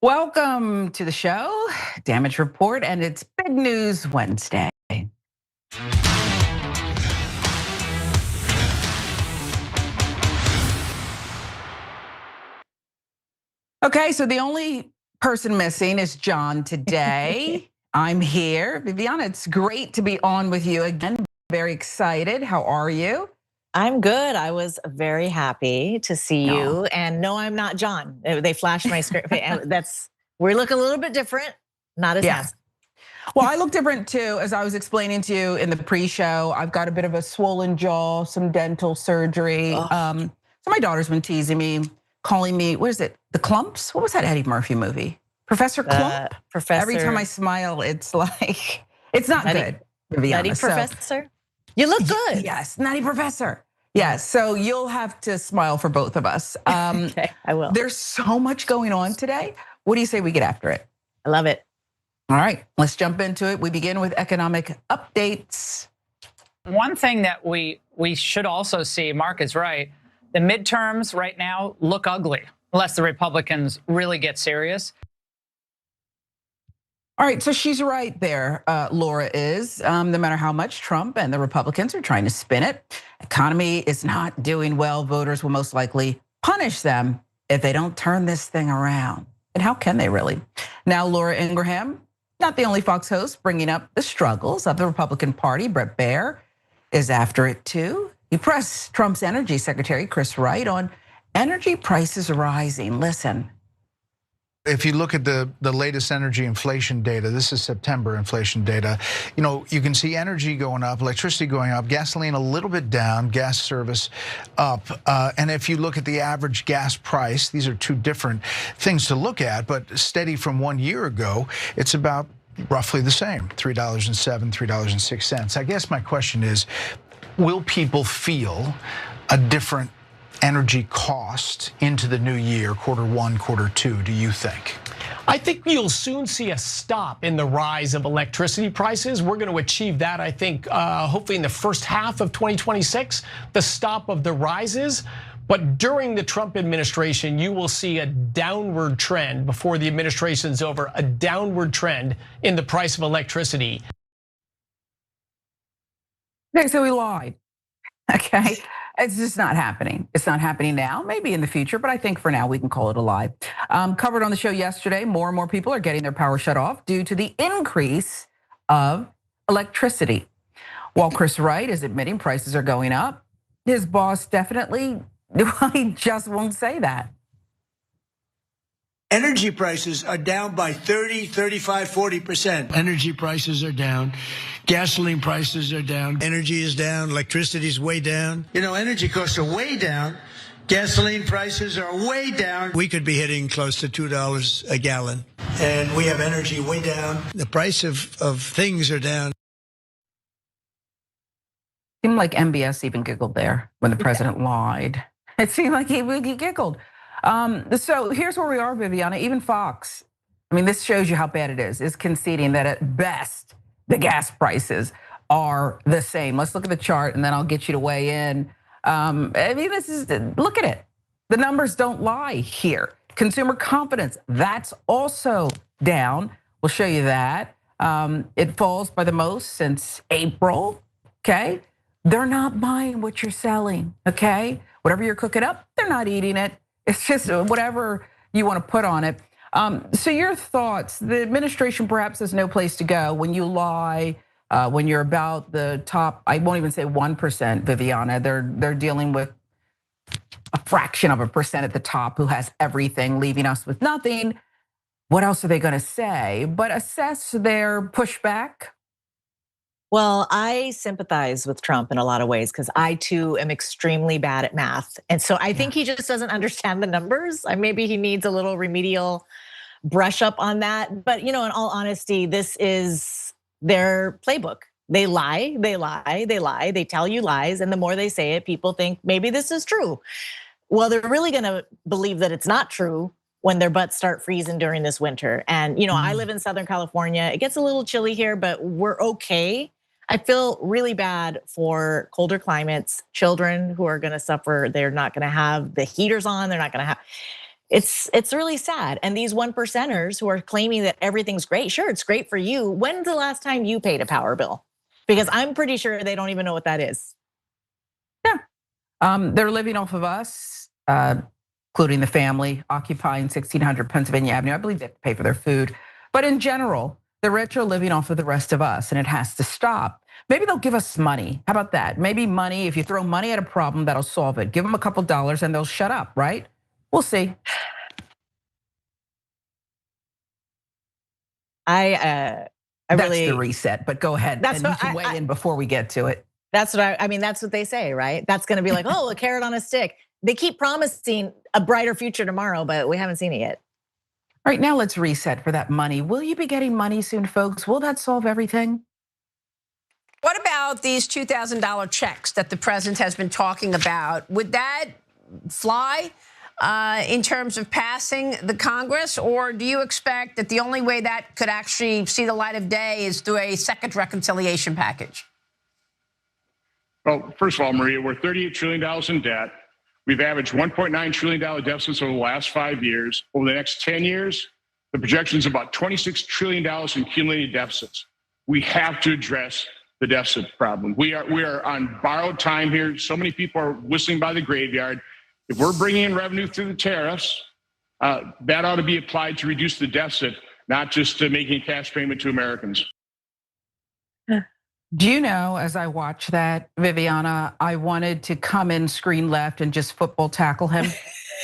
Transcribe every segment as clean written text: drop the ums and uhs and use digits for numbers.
Welcome to the show, Damage Report, and it's Big News Wednesday. Okay, so the only person missing is John today. I'm here. Viviana, it's great to be on with you again. Very excited. How are you? I'm good. I was very happy to see you. And no, I'm not John. They flashed my script. We look a little bit different, not as handsome. Well, I look different too, as I was explaining to you in the pre-show. I've got a bit of a swollen jaw, some dental surgery. So my daughter's been teasing me, calling me, what is it? The Clumps? What was that Eddie Murphy movie? Professor Clump? Every time I smile, it's like, it's not good, Viviana. Nutty Professor? You look good. Yes, Nutty Professor. Yes, so you'll have to smile for both of us. Okay, I will. There's so much going on today. What do you say we get after it? I love it. All right, let's jump into it. We begin with economic updates. One thing that we should also see, Mark is right, the midterms right now look ugly unless the Republicans really get serious. All right, so she's right there, Laura is. No matter how much Trump and the Republicans are trying to spin it, economy is not doing well. Voters will most likely punish them if they don't turn this thing around. And how can they really? Now, Laura Ingraham, not the only Fox host bringing up the struggles of the Republican Party. Bret Baier is after it too. He pressed Trump's energy secretary, Chris Wright, on energy prices rising. Listen. If you look at the latest energy inflation data, this is September inflation data, you can see energy going up, electricity going up, gasoline a little bit down, gas service up. And if you look at the average gas price, these are two different things to look at, but steady from 1 year ago, it's about roughly the same, $3.07, $3.06. I guess my question is, will people feel a different energy cost into the new year, Q1, Q2, do you think? I think you'll soon see a stop in the rise of electricity prices. We're going to achieve that, I think, hopefully in the first half of 2026, the stop of the rises. But during the Trump administration, you will see a downward trend before the administration's over, a downward trend in the price of electricity. Okay, so we lied, okay? It's just not happening. It's not happening now, maybe in the future, but I think for now we can call it a lie. Covered on the show yesterday, more and more people are getting their power shut off due to the increase of electricity. While Chris Wright is admitting prices are going up, his boss definitely, he just won't say that. Energy prices are down by 30, 35, 40%. Energy prices are down. Gasoline prices are down. Energy is down. Electricity is way down. Energy costs are way down. Gasoline prices are way down. We could be hitting close to $2 a gallon. And we have energy way down. The price of things are down. It seemed like MBS even giggled there when the president lied. It seemed like he giggled. So here's where we are, Viviana. Even Fox, I mean, this shows you how bad it is conceding that at best, the gas prices are the same. Let's look at the chart and then I'll get you to weigh in. I mean, look at it. The numbers don't lie here. Consumer confidence, that's also down. We'll show you that. It falls by the most since April, okay? They're not buying what you're selling, okay? Whatever you're cooking up, they're not eating it. It's just whatever you want to put on it. So your thoughts, the administration perhaps has no place to go when you lie, when you're about the top, I won't even say 1%, Viviana, they're dealing with a fraction of a percent at the top who has everything, leaving us with nothing. What else are they gonna say? But assess their pushback. Well, I sympathize with Trump in a lot of ways because I too am extremely bad at math. And so I think he just doesn't understand the numbers. Maybe he needs a little remedial brush up on that. But in all honesty, this is their playbook. They lie, they lie, they lie, they tell you lies. And the more they say it, people think maybe this is true. Well, they're really gonna believe that it's not true when their butts start freezing during this winter. And I live in Southern California. It gets a little chilly here, but we're okay. I feel really bad for colder climates, children who are gonna suffer. They're not gonna have the heaters on, they're not gonna have, It's really sad. And these 1%ers who are claiming that everything's great, sure, it's great for you. When's the last time you paid a power bill? Because I'm pretty sure they don't even know what that is. Yeah, they're living off of us, including the family occupying 1600 Pennsylvania Avenue. I believe they have to pay for their food. But in general, the rich are living off of the rest of us, and it has to stop. Maybe they'll give us money. How about that? Maybe money, if you throw money at a problem, that'll solve it. Give them a couple dollars and they'll shut up, right? We'll see. I That's really the reset, but go ahead. That's and you what can weigh in before we get to it. That's what I mean, that's what they say, right? That's gonna be like, oh, a carrot on a stick. They keep promising a brighter future tomorrow, but we haven't seen it yet. All right, now let's reset for that money. Will you be getting money soon, folks? Will that solve everything? What about these $2,000 checks that the president has been talking about? Would that fly in terms of passing the Congress? Or do you expect that the only way that could actually see the light of day is through a second reconciliation package? Well, first of all, Maria, we're $38 trillion in debt. We've averaged $1.9 trillion deficits over the last 5 years. Over the next 10 years, the projection is about $26 trillion in cumulative deficits. We have to address the deficit problem. We are on borrowed time here. So many people are whistling by the graveyard. If we're bringing in revenue through the tariffs, that ought to be applied to reduce the deficit, not just to making a cash payment to Americans. Do you know, as I watch that, Viviana, I wanted to come in screen left and just football tackle him.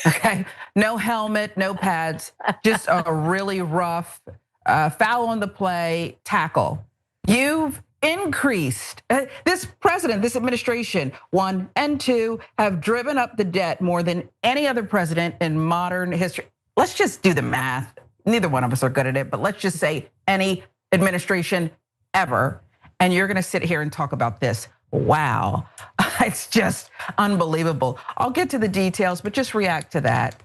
Okay, no helmet, no pads, just a really rough foul on the play tackle. You've increased, this president, this administration, 1 and 2, have driven up the debt more than any other president in modern history. Let's just do the math. Neither one of us are good at it, but let's just say any administration ever. And you're gonna sit here and talk about this. Wow, it's just unbelievable. I'll get to the details, but just react to that.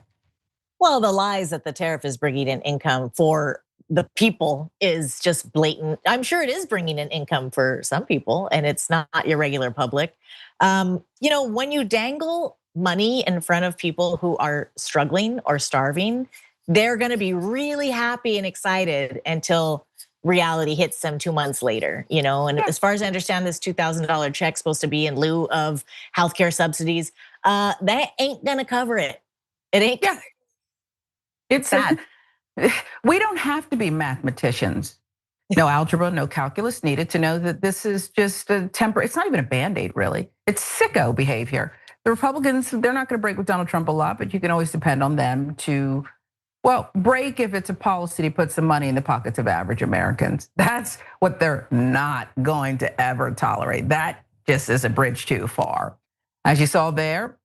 Well, the lies that the tariff is bringing in income for the people is just blatant. I'm sure it is bringing in income for some people, and it's not your regular public. When you dangle money in front of people who are struggling or starving, they're gonna be really happy and excited until reality hits them 2 months later, and as far as I understand, this $2,000 check supposed to be in lieu of healthcare subsidies. That ain't gonna cover it. It ain't. Yeah. It's sad. We don't have to be mathematicians. No algebra, no calculus needed to know that this is just a temporary, it's not even a Band-Aid really. It's sicko behavior. The Republicans, they're not gonna break with Donald Trump a lot, but you can always depend on them to, well, break if it's a policy to put some money in the pockets of average Americans. That's what they're not going to ever tolerate. That just is a bridge too far. As you saw there,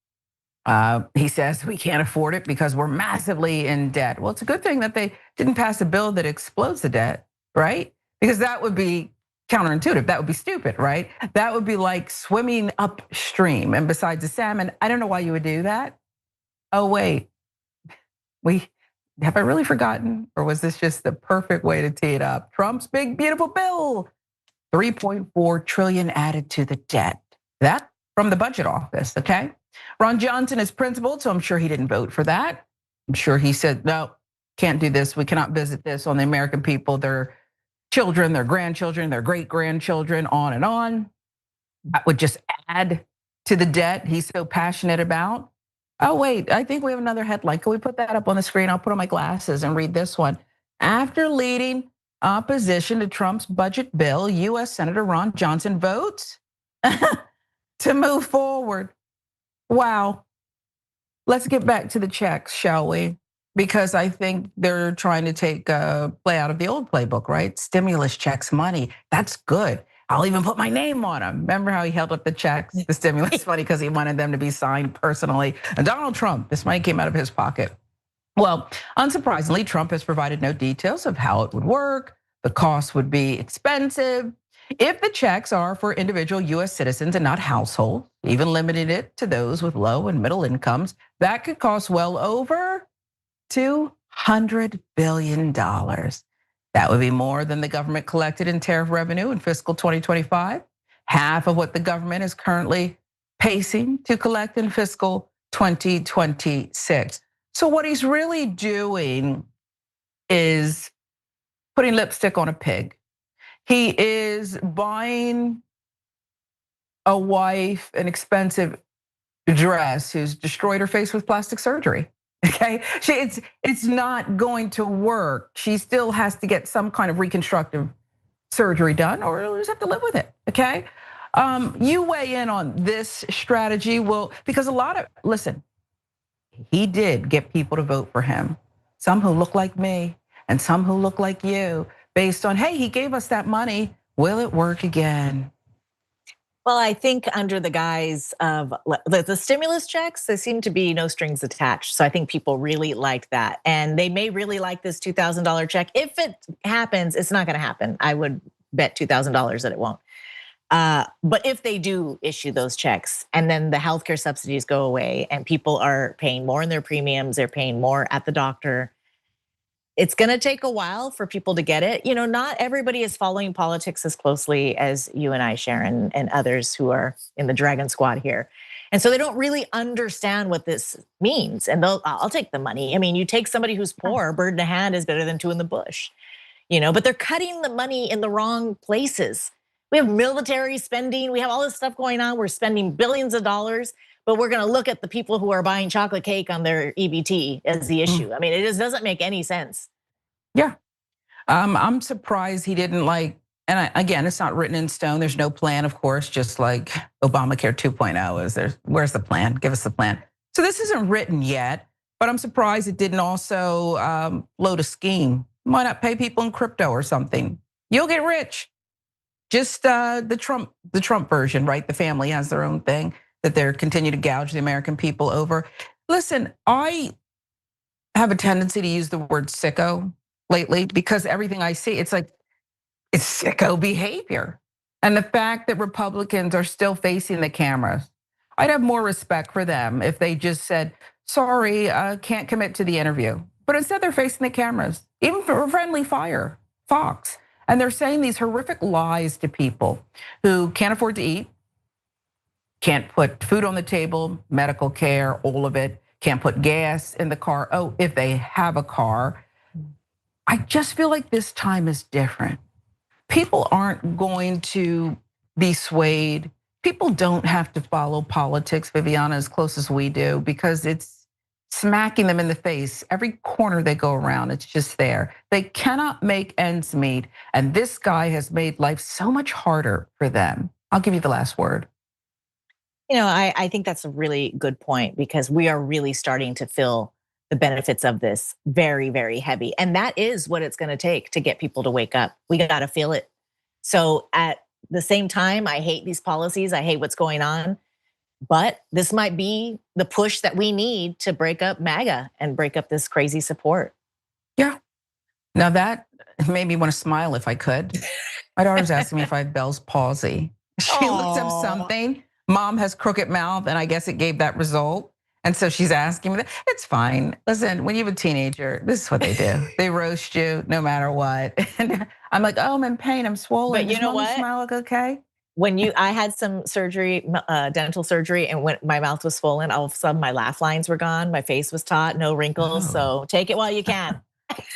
he says we can't afford it because we're massively in debt. Well, it's a good thing that they didn't pass a bill that explodes the debt, right? Because that would be counterintuitive. That would be stupid, right? That would be like swimming upstream. And besides the salmon, I don't know why you would do that. Oh, wait, have I really forgotten? Or was this just the perfect way to tee it up? Trump's big, beautiful bill, 3.4 trillion added to the debt. That from the budget office, okay? Ron Johnson is principled, so I'm sure he didn't vote for that. I'm sure he said, no, can't do this. We cannot visit this on the American people, their children, their grandchildren, their great grandchildren, on and on. That would just add to the debt he's so passionate about. Oh, wait, I think we have another headline. Can we put that up on the screen? I'll put on my glasses and read this one. After leading opposition to Trump's budget bill, US Senator Ron Johnson votes to move forward. Wow. Let's get back to the checks, shall we? Because I think they're trying to take a play out of the old playbook, right? Stimulus checks, money, that's good. I'll even put my name on them. Remember how he held up the checks, the stimulus money, because he wanted them to be signed personally. And Donald Trump, this money came out of his pocket. Well, unsurprisingly, Trump has provided no details of how it would work. The cost would be expensive. If the checks are for individual US citizens and not households, even limiting it to those with low and middle incomes, that could cost well over $200 billion. That would be more than the government collected in tariff revenue in fiscal 2025, half of what the government is currently pacing to collect in fiscal 2026. So what he's really doing is putting lipstick on a pig. He is buying a wife an expensive dress who's destroyed her face with plastic surgery. Okay, it's not going to work. She still has to get some kind of reconstructive surgery done, or you'll just have to live with it. Okay, you weigh in on this strategy, because listen, he did get people to vote for him. Some who look like me and some who look like you, based on, hey, he gave us that money. Will it work again? Well, I think under the guise of the stimulus checks, there seem to be no strings attached. So I think people really like that. And they may really like this $2,000 check. If it happens, it's not gonna happen. I would bet $2,000 that it won't. But if they do issue those checks and then the healthcare subsidies go away and people are paying more in their premiums, they're paying more at the doctor, it's gonna take a while for people to get it. Not everybody is following politics as closely as you and I, Sharon, and others who are in the Dragon Squad here. And so they don't really understand what this means. And I'll take the money. I mean, you take somebody who's poor, a bird in the hand is better than two in the bush. But they're cutting the money in the wrong places. We have military spending, we have all this stuff going on. We're spending billions of dollars, but we're gonna look at the people who are buying chocolate cake on their EBT as the issue. I mean, it just doesn't make any sense. Yeah, I'm surprised he didn't and again, it's not written in stone. There's no plan, of course, just like Obamacare 2.0 is. Where's the plan? Give us the plan. So this isn't written yet, but I'm surprised it didn't also load a scheme. Why not pay people in crypto or something? You'll get rich. Just the Trump version, right? The family has their own thing that they're continue to gouge the American people over. Listen, I have a tendency to use the word sicko lately because everything I see, it's sicko behavior. And the fact that Republicans are still facing the cameras, I'd have more respect for them if they just said, sorry, can't commit to the interview. But instead they're facing the cameras, even for friendly fire, Fox. And they're saying these horrific lies to people who can't afford to eat, can't put food on the table, medical care, all of it, can't put gas in the car. Oh, if they have a car. I just feel like this time is different. People aren't going to be swayed. People don't have to follow politics, Viviana, as close as we do, because it's smacking them in the face. Every corner they go around, it's just there. They cannot make ends meet. And this guy has made life so much harder for them. I'll give you the last word. I think that's a really good point because we are really starting to feel the benefits of this very, very heavy. And that is what it's gonna take to get people to wake up. We gotta feel it. So at the same time, I hate these policies, I hate what's going on. But this might be the push that we need to break up MAGA and break up this crazy support. Yeah. Now that made me want to smile if I could. My daughter's asking me if I have Bell's palsy. She looked up something. Mom has crooked mouth, and I guess it gave that result. And so she's asking me that. It's fine. Listen, when you have a teenager, this is what they do. They roast you no matter what. And I'm like, oh, I'm in pain, I'm swollen. But you know what? Smile look okay? I had some surgery, dental surgery, and when my mouth was swollen, all of a sudden my laugh lines were gone. My face was taut, no wrinkles. So take it while you can.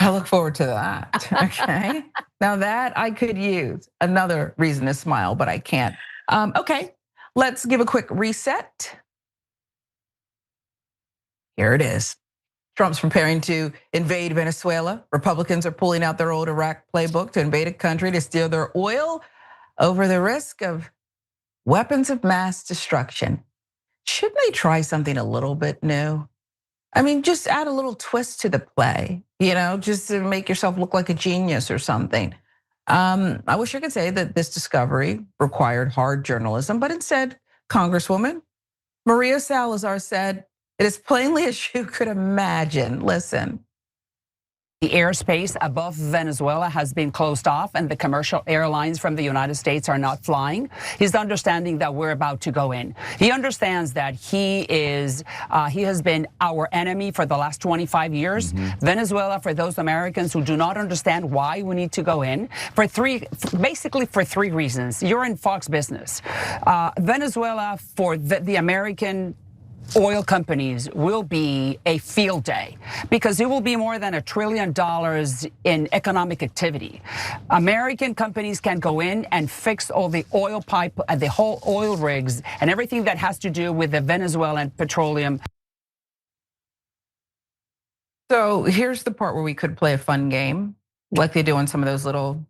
I look forward to that, okay? Now that I could use another reason to smile, but I can't. Okay, let's give a quick reset. Here it is. Trump's preparing to invade Venezuela. Republicans are pulling out their old Iraq playbook to invade a country to steal their oil over the risk of weapons of mass destruction. Shouldn't they try something a little bit new? I mean, just add a little twist to the play, just to make yourself look like a genius or something. I wish I could say that this discovery required hard journalism, but instead, Congresswoman Maria Salazar said, it is plainly as you could imagine. Listen. The airspace above Venezuela has been closed off and the commercial airlines from the United States are not flying. He's understanding that we're about to go in. He understands that he has been our enemy for the last 25 years. Venezuela, for those Americans who do not understand why we need to go in, basically for three reasons. You're in Fox business. Venezuela, for the American oil companies will be a field day because it will be more than $1 trillion in economic activity. American companies can go in and fix all the oil pipe, the whole oil rigs and everything that has to do with the Venezuelan petroleum. So here's the part where we could play a fun game like they do on some of those little,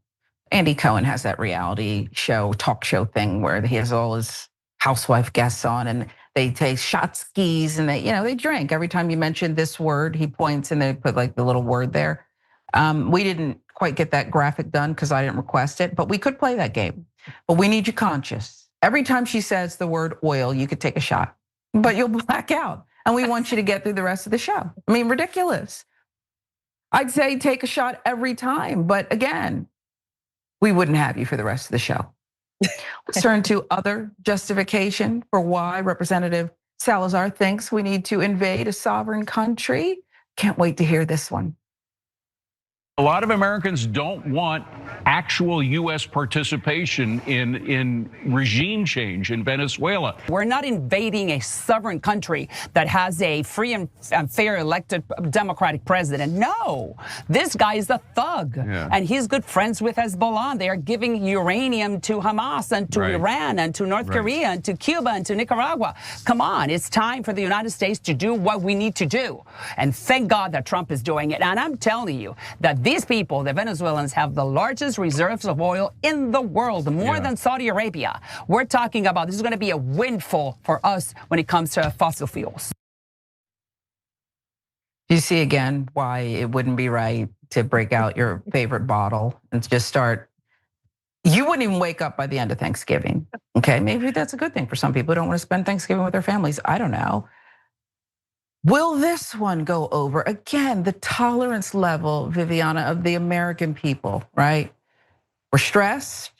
Andy Cohen has that reality show, talk show thing where he has all his housewife guests on and they take shot skis and they drink. Every time you mention this word, he points and they put like the little word there. We didn't quite get that graphic done because I didn't request it, but we could play that game. But we need you conscious. Every time she says the word oil, you could take a shot, but you'll black out. And we want you to get through the rest of the show. I mean, ridiculous. I'd say take a shot every time, but again, we wouldn't have you for the rest of the show. Let's turn to other justification for why Representative Salazar thinks we need to invade a sovereign country. Can't wait to hear this one. A lot of Americans don't want actual US participation in regime change in Venezuela. We're not invading a sovereign country that has a free and fair elected democratic president. No, this guy is a thug and he's good friends with Hezbollah. They are giving uranium to Hamas and to Iran and to North Korea and to Cuba and to Nicaragua. Come on, it's time for the United States to do what we need to do. And thank God that Trump is doing it. And I'm telling you that these people, the Venezuelans, have the largest reserves of oil in the world, more than Saudi Arabia. We're talking about this is going to be a windfall for us when it comes to fossil fuels. You see again why it wouldn't be right to break out your favorite bottle and just start. You wouldn't even wake up by the end of Thanksgiving. Okay, maybe that's a good thing for some people who don't want to spend Thanksgiving with their families. I don't know. Will this one go over? Again, the tolerance level, Viviana, of the American people, right? We're stressed.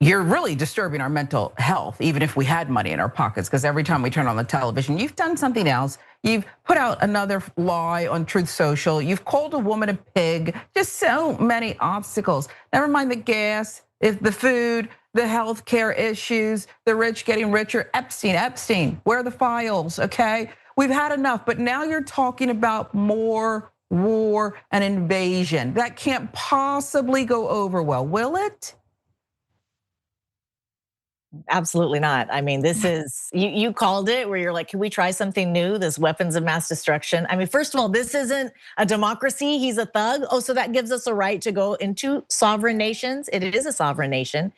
You're really disturbing our mental health, even if we had money in our pockets, because every time we turn on the television, you've done something else. You've put out another lie on Truth Social. You've called a woman a pig. Just so many obstacles. Never mind the gas, if the food, the healthcare issues, the rich getting richer. Epstein, where are the files, okay? We've had enough, but now you're talking about more war and invasion. That can't possibly go over well, will it? Absolutely not. I mean, this is, you called it where you're like, can we try something new? This weapons of mass destruction. I mean, first of all, this isn't a democracy. He's a thug. Oh, so that gives us a right to go into sovereign nations. It is a sovereign nation.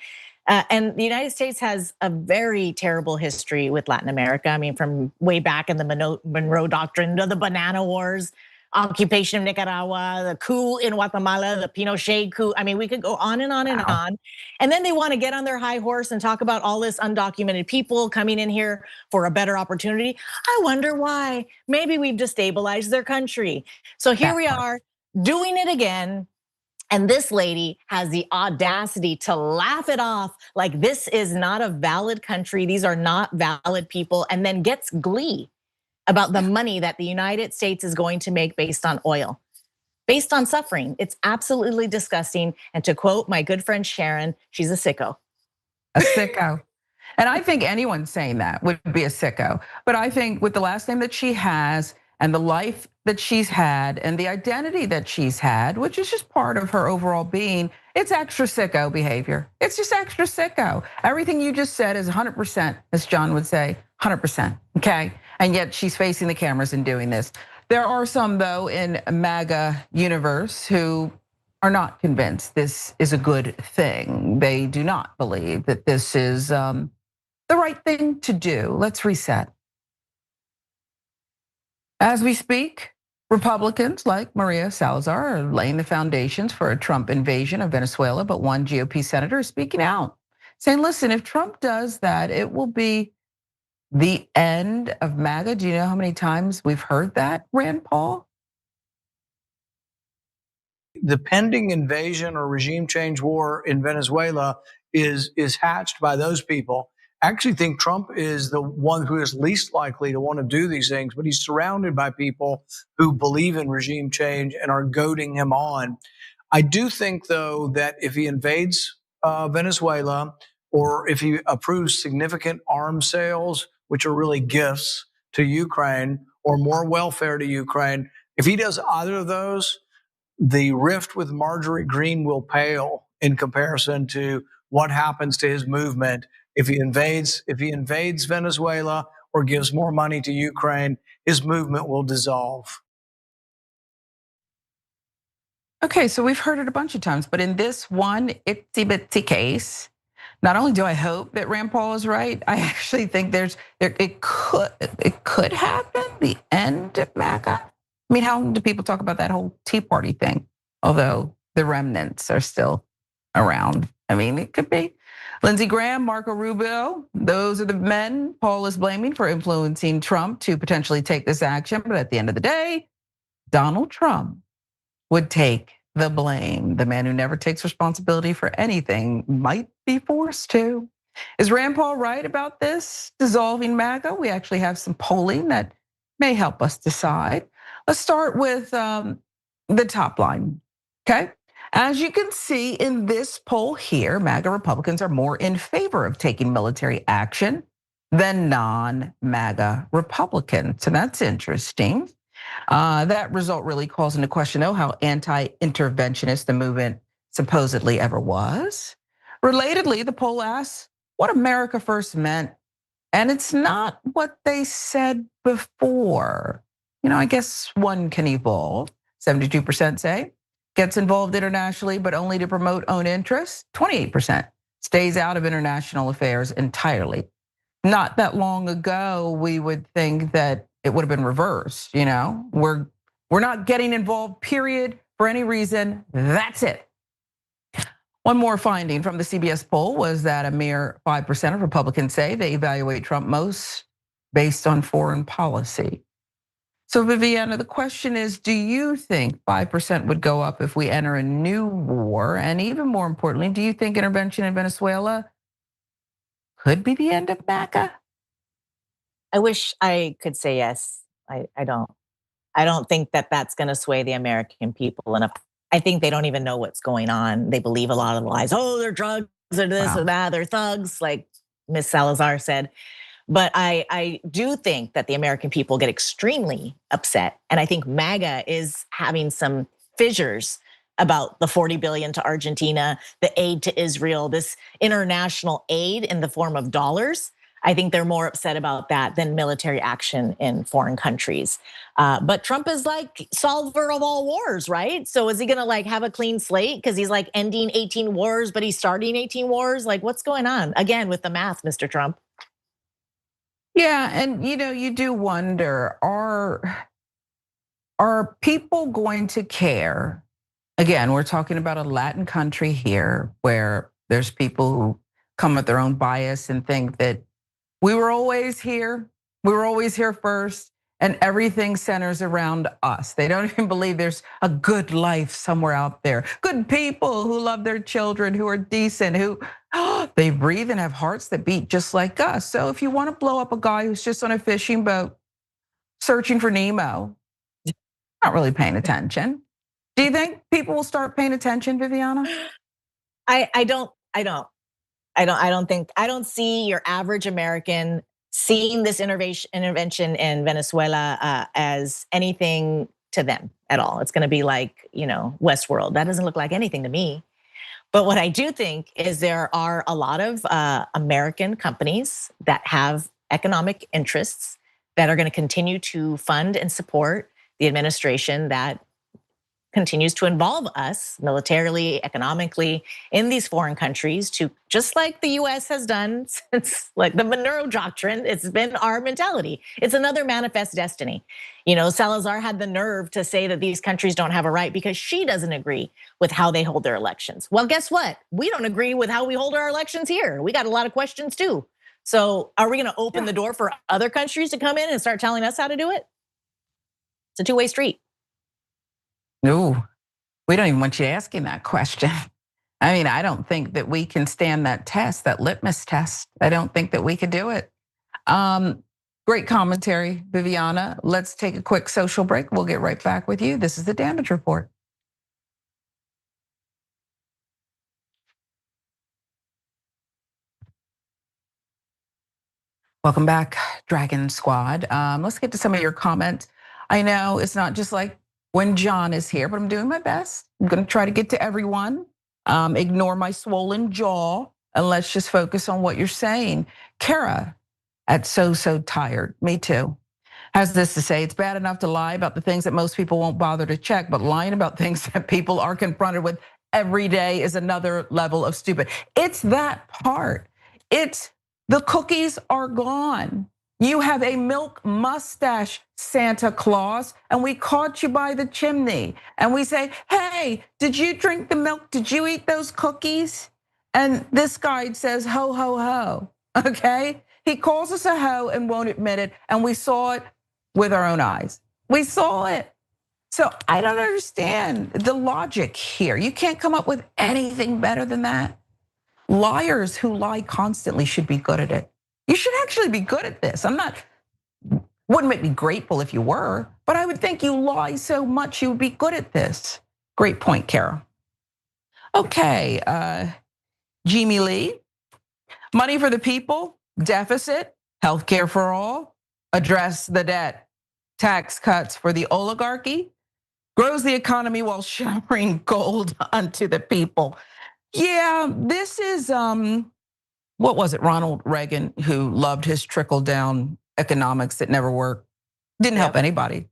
And the United States has a very terrible history with Latin America. I mean, from way back in the Monroe Doctrine to the Banana Wars, occupation of Nicaragua, the coup in Guatemala, the Pinochet coup. I mean, we could go on and on and on. And then they want to get on their high horse and talk about all this undocumented people coming in here for a better opportunity. I wonder why. Maybe we've destabilized their country. So here we are doing it again. And this lady has the audacity to laugh it off like this is not a valid country. These are not valid people, and then gets glee about the money that the United States is going to make based on oil, based on suffering. It's absolutely disgusting. And to quote my good friend Sharon, she's a sicko. A sicko. And I think anyone saying that would be a sicko. But I think with the last name that she has and the life that she's had and the identity that she's had, which is just part of her overall being, it's extra sicko behavior. It's just extra sicko. Everything you just said is 100%, as John would say, 100%, okay? And yet she's facing the cameras and doing this. There are some, though, in MAGA universe who are not convinced this is a good thing. They do not believe that this is the right thing to do. Let's reset. As we speak, Republicans like Maria Salazar are laying the foundations for a Trump invasion of Venezuela, but one GOP senator is speaking out, saying, listen, if Trump does that, it will be the end of MAGA. Do you know how many times we've heard that, Rand Paul? The pending invasion or regime change war in Venezuela is hatched by those people. I actually think Trump is the one who is least likely to want to do these things, but he's surrounded by people who believe in regime change and are goading him on. I do think, though, that if he invades Venezuela or if he approves significant arms sales, which are really gifts to Ukraine or more welfare to Ukraine, if he does either of those, the rift with Marjorie Greene will pale in comparison to what happens to his movement if he invades Venezuela or gives more money to Ukraine. His movement will dissolve. Okay, so we've heard it a bunch of times, but in this one itsy bitsy case, not only do I hope that Rand Paul is right, I actually think it could happen, the end of MAGA. I mean, how long do people talk about that whole Tea Party thing? Although the remnants are still around. I mean, it could be. Lindsey Graham, Marco Rubio, those are the men Paul is blaming for influencing Trump to potentially take this action. But at the end of the day, Donald Trump would take the blame. The man who never takes responsibility for anything might be forced to. Is Rand Paul right about this dissolving MAGA? We actually have some polling that may help us decide. Let's start with the top line, okay? As you can see in this poll here, MAGA Republicans are more in favor of taking military action than non-MAGA Republicans. So that's interesting. That result really calls into question, though, how anti-interventionist the movement supposedly ever was. Relatedly, the poll asks what America First meant, and it's not what they said before. I guess one can evolve. 72% say gets involved internationally, but only to promote own interests. 28% stays out of international affairs entirely. Not that long ago, we would think that it would have been reversed. We're not getting involved, period, for any reason. That's it. One more finding from the CBS poll was that a mere 5% of Republicans say they evaluate Trump most based on foreign policy. So Viviana, the question is, do you think 5% would go up if we enter a new war? And even more importantly, do you think intervention in Venezuela could be the end of MAGA? I wish I could say yes. I don't think that that's going to sway the American people enough. I think they don't even know what's going on. They believe a lot of the lies. Oh, they're drugs, or this or that, they're thugs, like Miss Salazar said. But I do think that the American people get extremely upset. And I think MAGA is having some fissures about the 40 billion to Argentina, the aid to Israel, this international aid in the form of dollars. I think they're more upset about that than military action in foreign countries. But Trump is like solver of all wars, right? So is he gonna like have a clean slate because he's like ending 18 wars, but he's starting 18 wars? Like what's going on? Again, with the math, Mr. Trump. Yeah, and you do wonder, are people going to care? Again, we're talking about a Latin country here where there's people who come with their own bias and think that we were always here first, and everything centers around us. They don't even believe there's a good life somewhere out there. Good people who love their children, who are decent, who they breathe and have hearts that beat just like us. So if you want to blow up a guy who's just on a fishing boat searching for Nemo, not really paying attention. Do you think people will start paying attention, Viviana? I don't see your average American seeing this intervention in Venezuela as anything to them at all. It's gonna be like, Westworld. That doesn't look like anything to me. But what I do think is there are a lot of American companies that have economic interests that are gonna continue to fund and support the administration that continues to involve us militarily, economically in these foreign countries to, just like the US has done since like the Monroe Doctrine, it's been our mentality. It's another manifest destiny. Salazar had the nerve to say that these countries don't have a right because she doesn't agree with how they hold their elections. Well, guess what? We don't agree with how we hold our elections here. We got a lot of questions too. So are we gonna open the door for other countries to come in and start telling us how to do it? It's a two-way street. No, we don't even want you asking that question. I mean, I don't think that we can stand that test, that litmus test. I don't think that we could do it. Great commentary, Viviana. Let's take a quick social break. We'll get right back with you. This is the Damage Report. Welcome back, Dragon Squad. Let's get to some of your comments. I know it's not just like when John is here, but I'm doing my best. I'm gonna try to get to everyone. Ignore my swollen jaw, and let's just focus on what you're saying. Kara at So Tired, me too, has this to say: it's bad enough to lie about the things that most people won't bother to check, but lying about things that people are confronted with every day is another level of stupid. It's that part. It's the cookies are gone. You have a milk mustache, Santa Claus, and we caught you by the chimney. And we say, hey, did you drink the milk? Did you eat those cookies? And this guy says, ho, ho, ho, okay? He calls us a hoe and won't admit it. And we saw it with our own eyes. We saw it. So I don't understand the logic here. You can't come up with anything better than that. Liars who lie constantly should be good at it. You should actually be good at this. Wouldn't make me grateful if you were, but I would think you lie so much you would be good at this. Great point, Kara. Okay, Jimmy Lee. Money for the people, deficit, healthcare for all, address the debt, tax cuts for the oligarchy, grows the economy while showering gold unto the people. Yeah, this is, what was it, Ronald Reagan, who loved his trickle-down economics that never worked, didn't help anybody.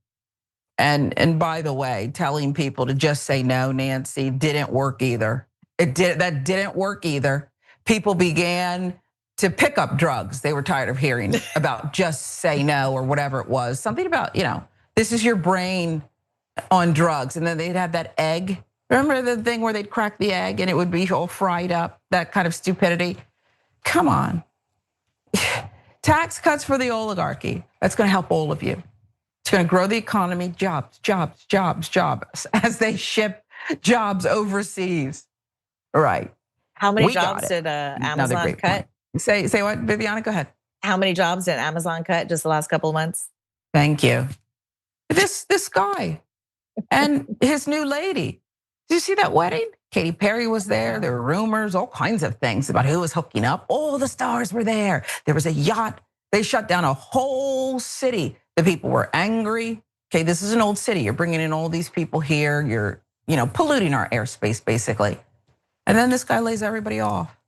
And by the way, telling people to just say no, Nancy, didn't work either. That didn't work either. People began to pick up drugs. They were tired of hearing about just say no or whatever it was. Something about, this is your brain on drugs. And then they'd have that egg. Remember the thing where they'd crack the egg and it would be all fried up, that kind of stupidity? Come on. Tax cuts for the oligarchy. That's gonna help all of you. It's gonna grow the economy, jobs, jobs, jobs, jobs, as they ship jobs overseas. Right. How many jobs did Amazon cut? Say what, Viviana, go ahead. How many jobs did Amazon cut just the last couple of months? Thank you. This guy and his new lady. Did you see that wedding? Katy Perry was there. There were rumors, all kinds of things about who was hooking up. All the stars were there. There was a yacht. They shut down a whole city. The people were angry. Okay, this is an old city. You're bringing in all these people here. You're, polluting our airspace basically. And then this guy lays everybody off.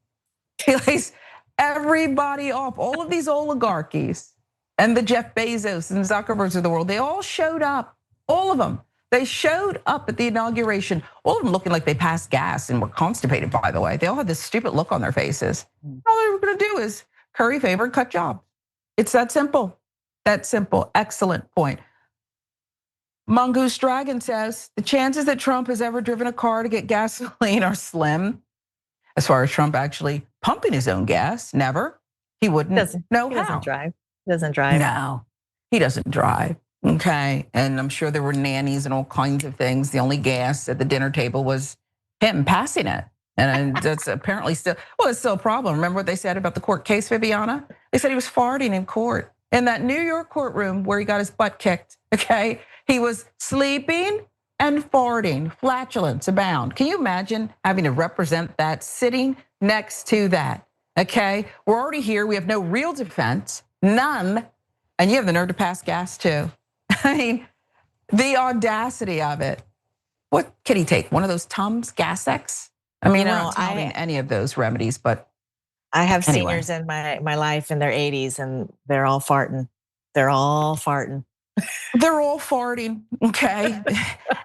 He lays everybody off. All of these oligarchies and the Jeff Bezos and Zuckerbergs of the world, they all showed up. All of them. They showed up at the inauguration, all of them looking like they passed gas and were constipated, by the way. They all had this stupid look on their faces. All they were gonna do is curry favor and cut jobs. It's that simple, that simple. Excellent point. Mongoose Dragon says, the chances that Trump has ever driven a car to get gasoline are slim. As far as Trump actually pumping his own gas, never. He wouldn't know how. He doesn't drive. He doesn't drive. No, he doesn't drive. Okay, and I'm sure there were nannies and all kinds of things. The only gas at the dinner table was him passing it. And that's apparently still, it's still a problem. Remember what they said about the court case, Viviana? They said he was farting in court. In that New York courtroom where he got his butt kicked, okay? He was sleeping and farting, flatulence abound. Can you imagine having to represent that, sitting next to that, okay? We're already here, we have no real defense, none, and you have the nerve to pass gas too. I mean, the audacity of it. What can he take? One of those Tums, Gas X? I mean, I'm not touting any of those remedies, but I have seniors in my life in their 80s and they're all farting. They're all farting. They're all farting, okay?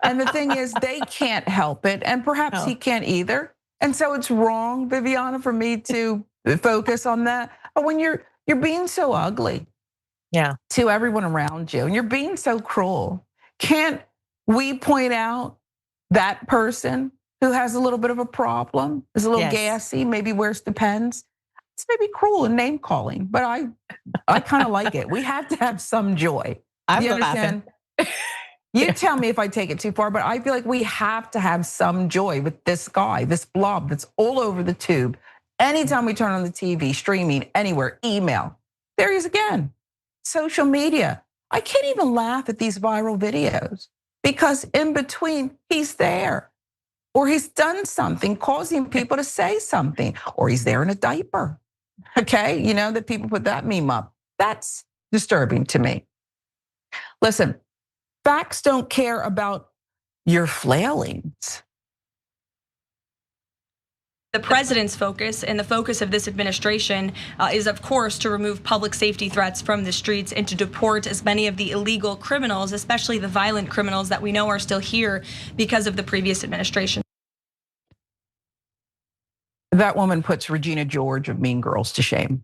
And the thing is, they can't help it, and perhaps he can't either. And so it's wrong, Viviana, for me to focus on that. But when you're being so ugly, to everyone around you, and you're being so cruel, can't we point out that person who has a little bit of a problem, is a little gassy, maybe wears Depends? It's maybe cruel and name calling, but I kind of like it. We have to have some joy. I'm laughing. You tell me if I take it too far, but I feel like we have to have some joy with this guy, this blob that's all over the tube. Anytime we turn on the TV, streaming, anywhere, email, there he is again. Social media. I can't even laugh at these viral videos because in between, he's there. Or he's done something causing people to say something, or he's there in a diaper. Okay, that people put that meme up. That's disturbing to me. Listen, facts don't care about your flailings. The president's focus and the focus of this administration is, of course, to remove public safety threats from the streets and to deport as many of the illegal criminals, especially the violent criminals that we know are still here because of the previous administration. That woman puts Regina George of Mean Girls to shame.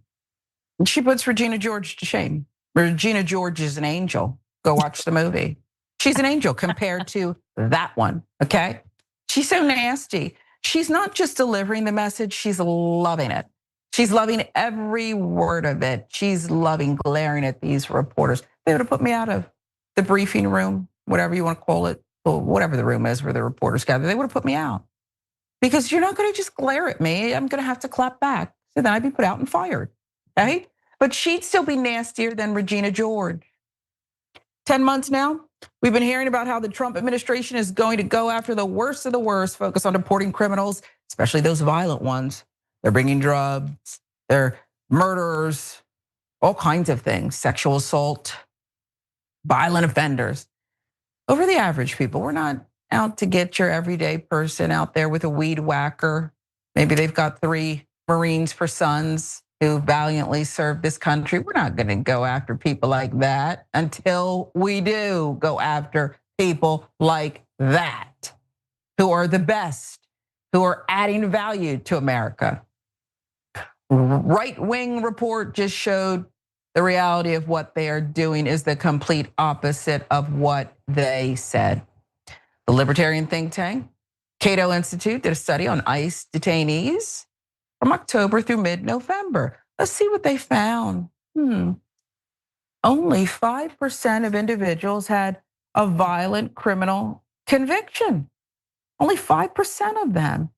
She puts Regina George to shame. Regina George is an angel. Go watch the movie. She's an angel compared to that one, okay? She's so nasty. She's not just delivering the message, she's loving it. She's loving every word of it. She's loving glaring at these reporters. They would have put me out of the briefing room, whatever you want to call it, or whatever the room is where the reporters gather. They would have put me out. Because you're not gonna just glare at me, I'm gonna have to clap back. So then I'd be put out and fired, right? But she'd still be nastier than Regina George. 10 months now, we've been hearing about how the Trump administration is going to go after the worst of the worst, focus on deporting criminals, especially those violent ones. They're bringing drugs, they're murderers, all kinds of things, sexual assault, violent offenders. Over the average people, we're not out to get your everyday person out there with a weed whacker. Maybe they've got 3 Marines for sons who valiantly served this country. We're not gonna go after people like that until we do go after people like that, who are the best, who are adding value to America. Right-wing report just showed the reality of what they are doing is the complete opposite of what they said. The libertarian think tank, Cato Institute, did a study on ICE detainees from October through mid-November. Let's see what they found. Only 5% of individuals had a violent criminal conviction. Only 5% of them.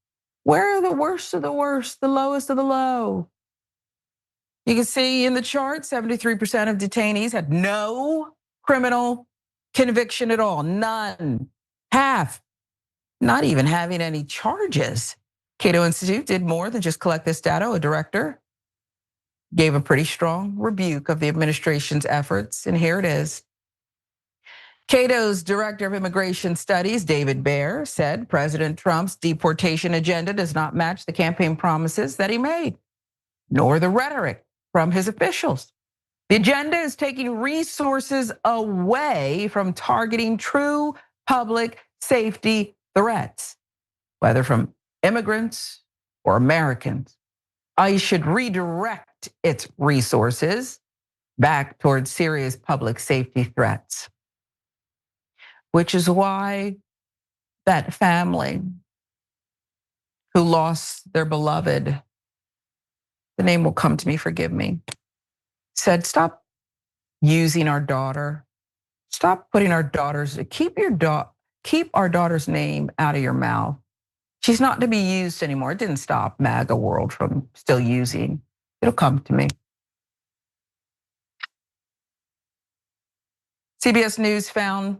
Where are the worst of the worst, the lowest of the low? You can see in the chart, 73% of detainees had no criminal conviction at all, none. Half, not even having any charges. Cato Institute did more than just collect this data. A director gave a pretty strong rebuke of the administration's efforts, and here it is. Cato's director of immigration studies, David Baer, said President Trump's deportation agenda does not match the campaign promises that he made, nor the rhetoric from his officials. The agenda is taking resources away from targeting true public safety threats, whether from immigrants or Americans. ICE should redirect its resources back towards serious public safety threats, which is why that family who lost their beloved, the name will come to me, forgive me, said, stop using our daughter. Stop putting our daughters, keep our daughter's name out of your mouth. She's not to be used anymore. It didn't stop MAGA world from still using. It'll come to me. CBS News found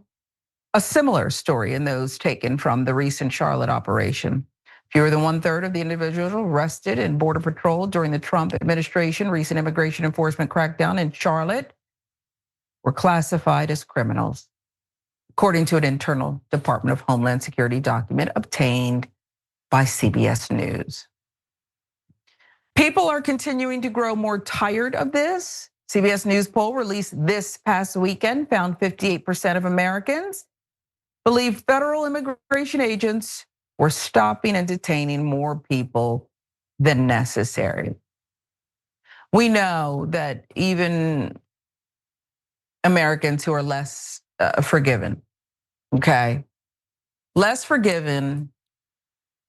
a similar story in those taken from the recent Charlotte operation. Fewer than 1/3 of the individuals arrested in Border Patrol during the Trump administration recent immigration enforcement crackdown in Charlotte were classified as criminals, according to an internal Department of Homeland Security document obtained by CBS News. People are continuing to grow more tired of this. CBS News poll released this past weekend found 58% of Americans believe federal immigration agents were stopping and detaining more people than necessary. We know that even Americans who are less forgiven, okay, less forgiven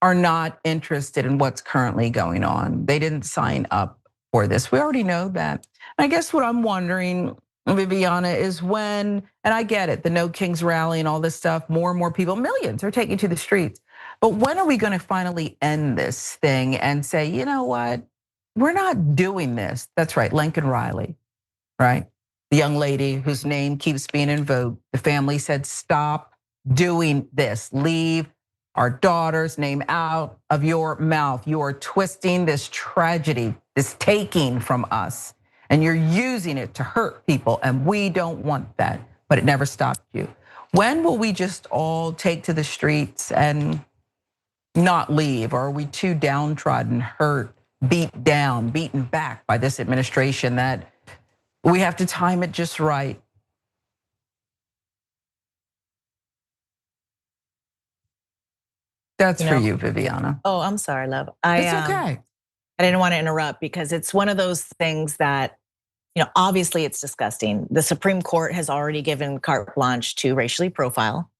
are not interested in what's currently going on. They didn't sign up for this. We already know that. I guess what I'm wondering, Viviana, is when, and I get it, the No Kings rally and all this stuff, more and more people, millions are taking to the streets. But when are we gonna finally end this thing and say, you know what, we're not doing this? That's right, Lincoln Riley, right? The young lady whose name keeps being invoked, the family said, stop doing this, leave our daughter's name out of your mouth. You are twisting this tragedy, this taking from us. and you're using it to hurt people, and we don't want that, but it never stopped you. When will we just all take to the streets and not leave? Or are we too downtrodden, hurt, beat down, beaten back by this administration that we have to time it just right? That's for you, Viviana. Oh, I'm sorry, love. It's okay. I didn't want to interrupt because it's one of those things that, obviously it's disgusting. The Supreme Court has already given carte blanche to racially profile.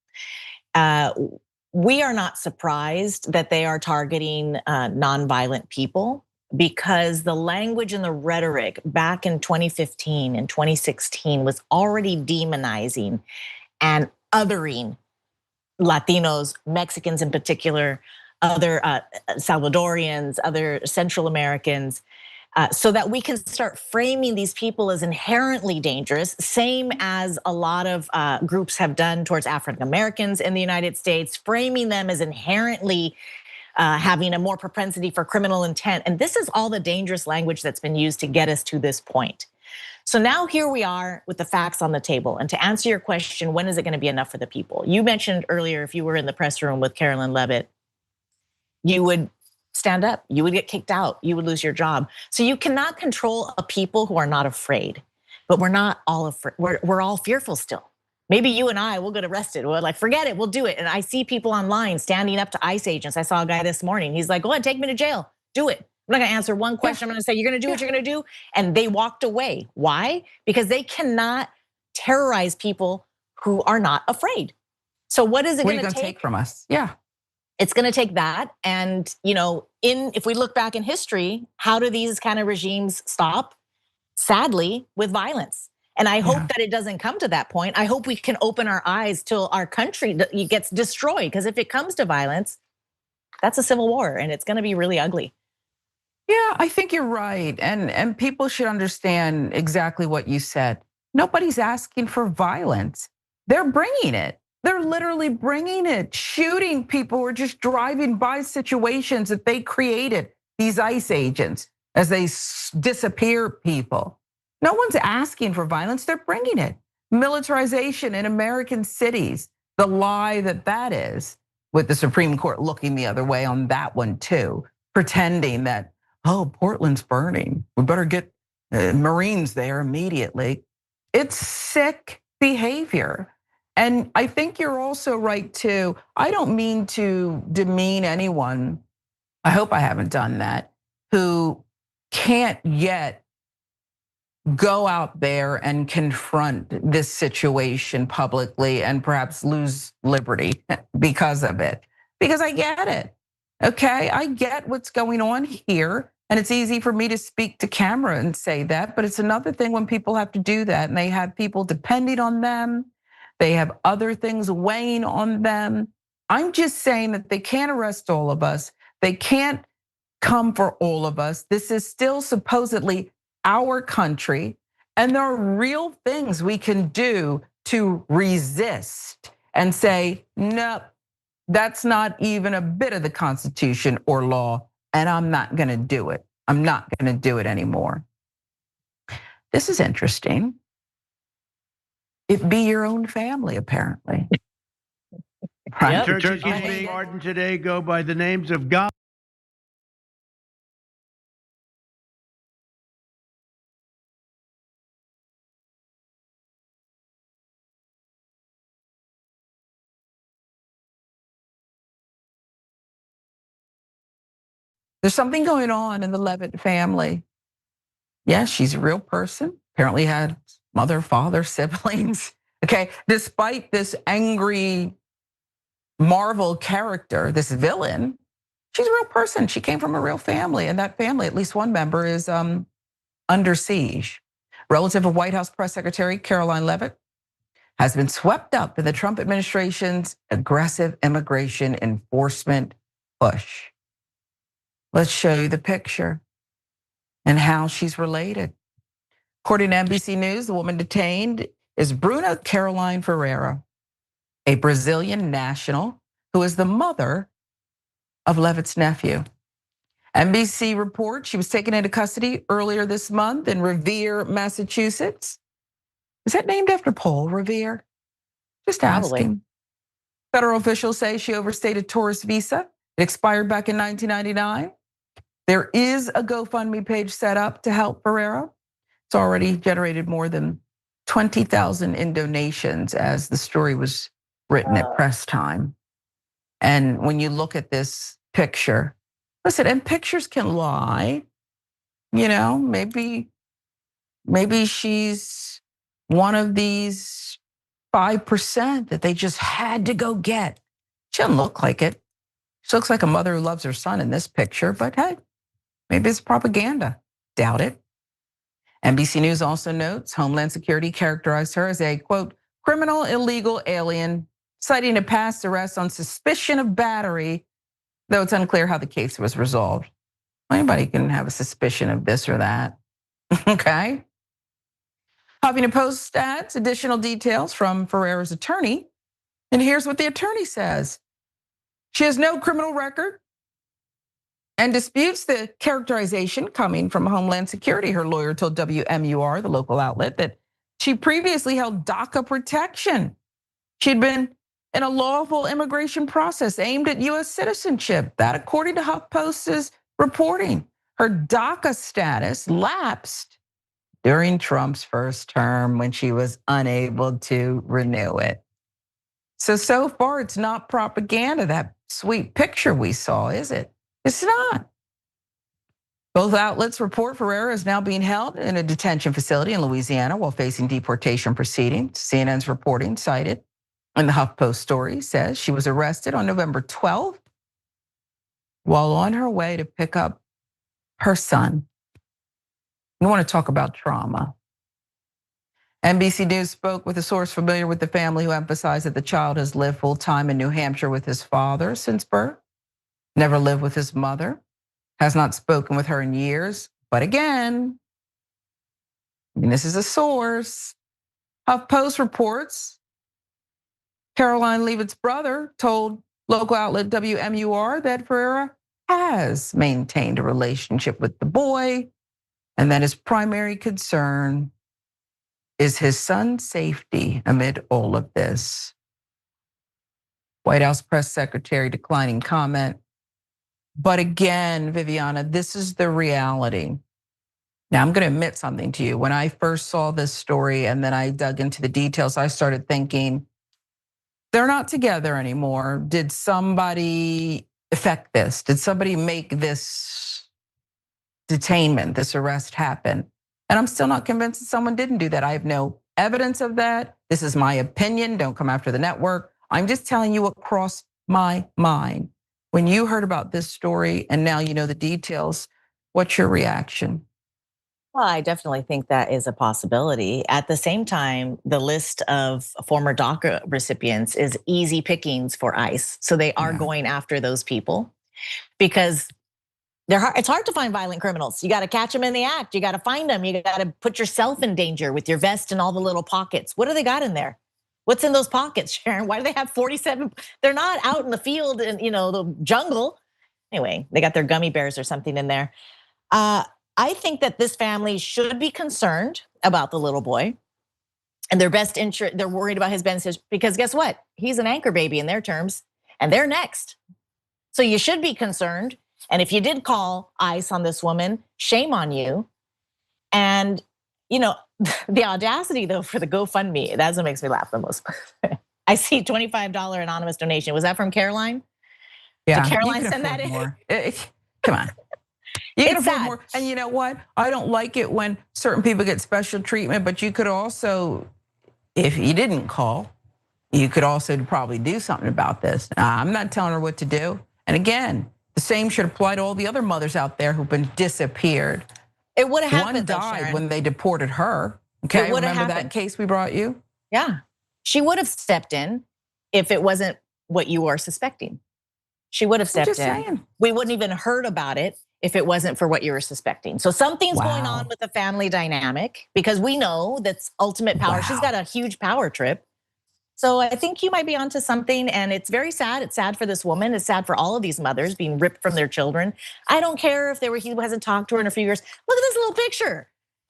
We are not surprised that they are targeting nonviolent people, because the language and the rhetoric back in 2015 and 2016 was already demonizing and othering Latinos, Mexicans in particular, other Salvadorians, other Central Americans, so that we can start framing these people as inherently dangerous, same as a lot of groups have done towards African Americans in the United States, framing them as inherently having a more propensity for criminal intent. And this is all the dangerous language that's been used to get us to this point. So now here we are with the facts on the table. And to answer your question, when is it gonna be enough for the people? You mentioned earlier, if you were in the press room with Karoline Leavitt, you would stand up, you would get kicked out, you would lose your job. So you cannot control a people who are not afraid, but we're not all afraid, we're all fearful still. Maybe you and I will get arrested. We're like, forget it, we'll do it. And I see people online standing up to ICE agents. I saw a guy this morning, he's like, go ahead, take me to jail, do it. I'm not gonna answer one question, I'm gonna say, you're gonna do what you're gonna do. And they walked away, why? Because they cannot terrorize people who are not afraid. So what is it gonna take from us? Yeah. It's gonna take that, and if we look back in history, how do these kind of regimes stop? Sadly, with violence. And I hope that it doesn't come to that point. I hope we can open our eyes till our country gets destroyed, because if it comes to violence, that's a civil war, and it's gonna be really ugly. Yeah, I think you're right, and people should understand exactly what you said. Nobody's asking for violence. They're bringing it. They're literally bringing it, shooting people who are just driving by situations that they created, these ICE agents, as they disappear people. No one's asking for violence, they're bringing it. Militarization in American cities, the lie that is, with the Supreme Court looking the other way on that one too, pretending that, oh, Portland's burning, we better get Marines there immediately. It's sick behavior. And I think you're also right too. I don't mean to demean anyone, I hope I haven't done that, who can't yet go out there and confront this situation publicly and perhaps lose liberty because of it. Because I get it, okay? I get what's going on here. And it's easy for me to speak to camera and say that, but it's another thing when people have to do that and they have people depending on them. They have other things weighing on them. I'm just saying that they can't arrest all of us. They can't come for all of us. This is still supposedly our country. And there are real things we can do to resist and say, no, that's not even a bit of the Constitution or law, and I'm not gonna do it. I'm not gonna do it anymore. This is interesting. It be your own family, apparently. Right? Turkeys being pardoned today go by the names of God. There's something going on in the Leavitt family. Yes, she's a real person. Apparently had mother, father, siblings. Okay, despite this angry Marvel character, this villain, she's a real person. She came from a real family, and that family, at least one member, is under siege. Relative of White House Press Secretary Karoline Leavitt has been swept up in the Trump administration's aggressive immigration enforcement push. Let's show you the picture and how she's related. According to NBC News, the woman detained is Bruna Caroline Ferreira, a Brazilian national who is the mother of Leavitt's nephew. NBC reports she was taken into custody earlier this month in Revere, Massachusetts. Is that named after Paul Revere? Just Probably. asking. Federal officials say she overstayed a tourist visa. It expired back in 1999. There is a GoFundMe page set up to help Ferreira. It's already generated more than 20,000 in donations as the story was written at press time. And when you look at this picture, listen, and pictures can lie. You know, maybe she's one of these 5% that they just had to go get. She doesn't look like it. She looks like a mother who loves her son in this picture, but hey, maybe it's propaganda. Doubt it. NBC News also notes Homeland Security characterized her as a, quote, criminal illegal alien, citing a past arrest on suspicion of battery, though it's unclear how the case was resolved. Anybody can have a suspicion of this or that, okay? Huffington Post adds additional details from Ferreira's attorney, and here's what the attorney says. She has no criminal record and disputes the characterization coming from Homeland Security. Her lawyer told WMUR, the local outlet, that she previously held DACA protection. She'd been in a lawful immigration process aimed at US citizenship. That, according to HuffPost's reporting, her DACA status lapsed during Trump's first term when she was unable to renew it. So far it's not propaganda, that sweet picture we saw, is it? It's not. Both outlets report Ferreira is now being held in a detention facility in Louisiana while facing deportation proceedings. CNN's reporting cited in the HuffPost story says she was arrested on November 12th while on her way to pick up her son. We want to talk about trauma. NBC News spoke with a source familiar with the family who emphasized that the child has lived full-time in New Hampshire with his father since birth, never lived with his mother, has not spoken with her in years. But again, this is a source. HuffPost reports Karoline Leavitt's brother told local outlet WMUR that Ferreira has maintained a relationship with the boy and that his primary concern is his son's safety amid all of this. White House press secretary declining comment. But again, Viviana, this is the reality. Now, I'm gonna admit something to you. When I first saw this story and then I dug into the details, I started thinking, they're not together anymore. Did somebody effect this? Did somebody make this detainment, this arrest happen? And I'm still not convinced that someone didn't do that. I have no evidence of that. This is my opinion. Don't come after the network. I'm just telling you what crossed my mind. When you heard about this story and now you know the details, what's your reaction? Well, I definitely think that is a possibility. At the same time, the list of former DACA recipients is easy pickings for ICE. So they are going after those people because it's hard to find violent criminals. You got to catch them in the act. You got to find them. You got to put yourself in danger with your vest and all the little pockets. What do they got in there? What's in those pockets, Sharon? Why do they have 47? They're not out in the field in the jungle. Anyway, they got their gummy bears or something in there. I think that this family should be concerned about the little boy and their best interest. They're worried about his best interest because guess what? He's an anchor baby in their terms and they're next. So you should be concerned. And if you did call ICE on this woman, shame on you. And the audacity though for the GoFundMe, that's what makes me laugh the most. I see $25 anonymous donation. Was that from Karoline? Yeah. Did Karoline send that in? Come on. You can afford more. And you know what? I don't like it when certain people get special treatment, but you could also, if you didn't call, you could also probably do something about this. I'm not telling her what to do. And again, the same should apply to all the other mothers out there who've been disappeared. It would have happened. One died when they deported her. Okay, remember that case we brought you? Yeah, she would have stepped in if it wasn't what you are suspecting. She would have stepped in. Saying. We wouldn't even heard about it if it wasn't for what you were suspecting. So something's going on with the family dynamic because we know that's ultimate power. She's got a huge power trip. So I think you might be onto something, and it's very sad. It's sad for this woman. It's sad for all of these mothers being ripped from their children. I don't care if he hasn't talked to her in a few years. Look at this little picture.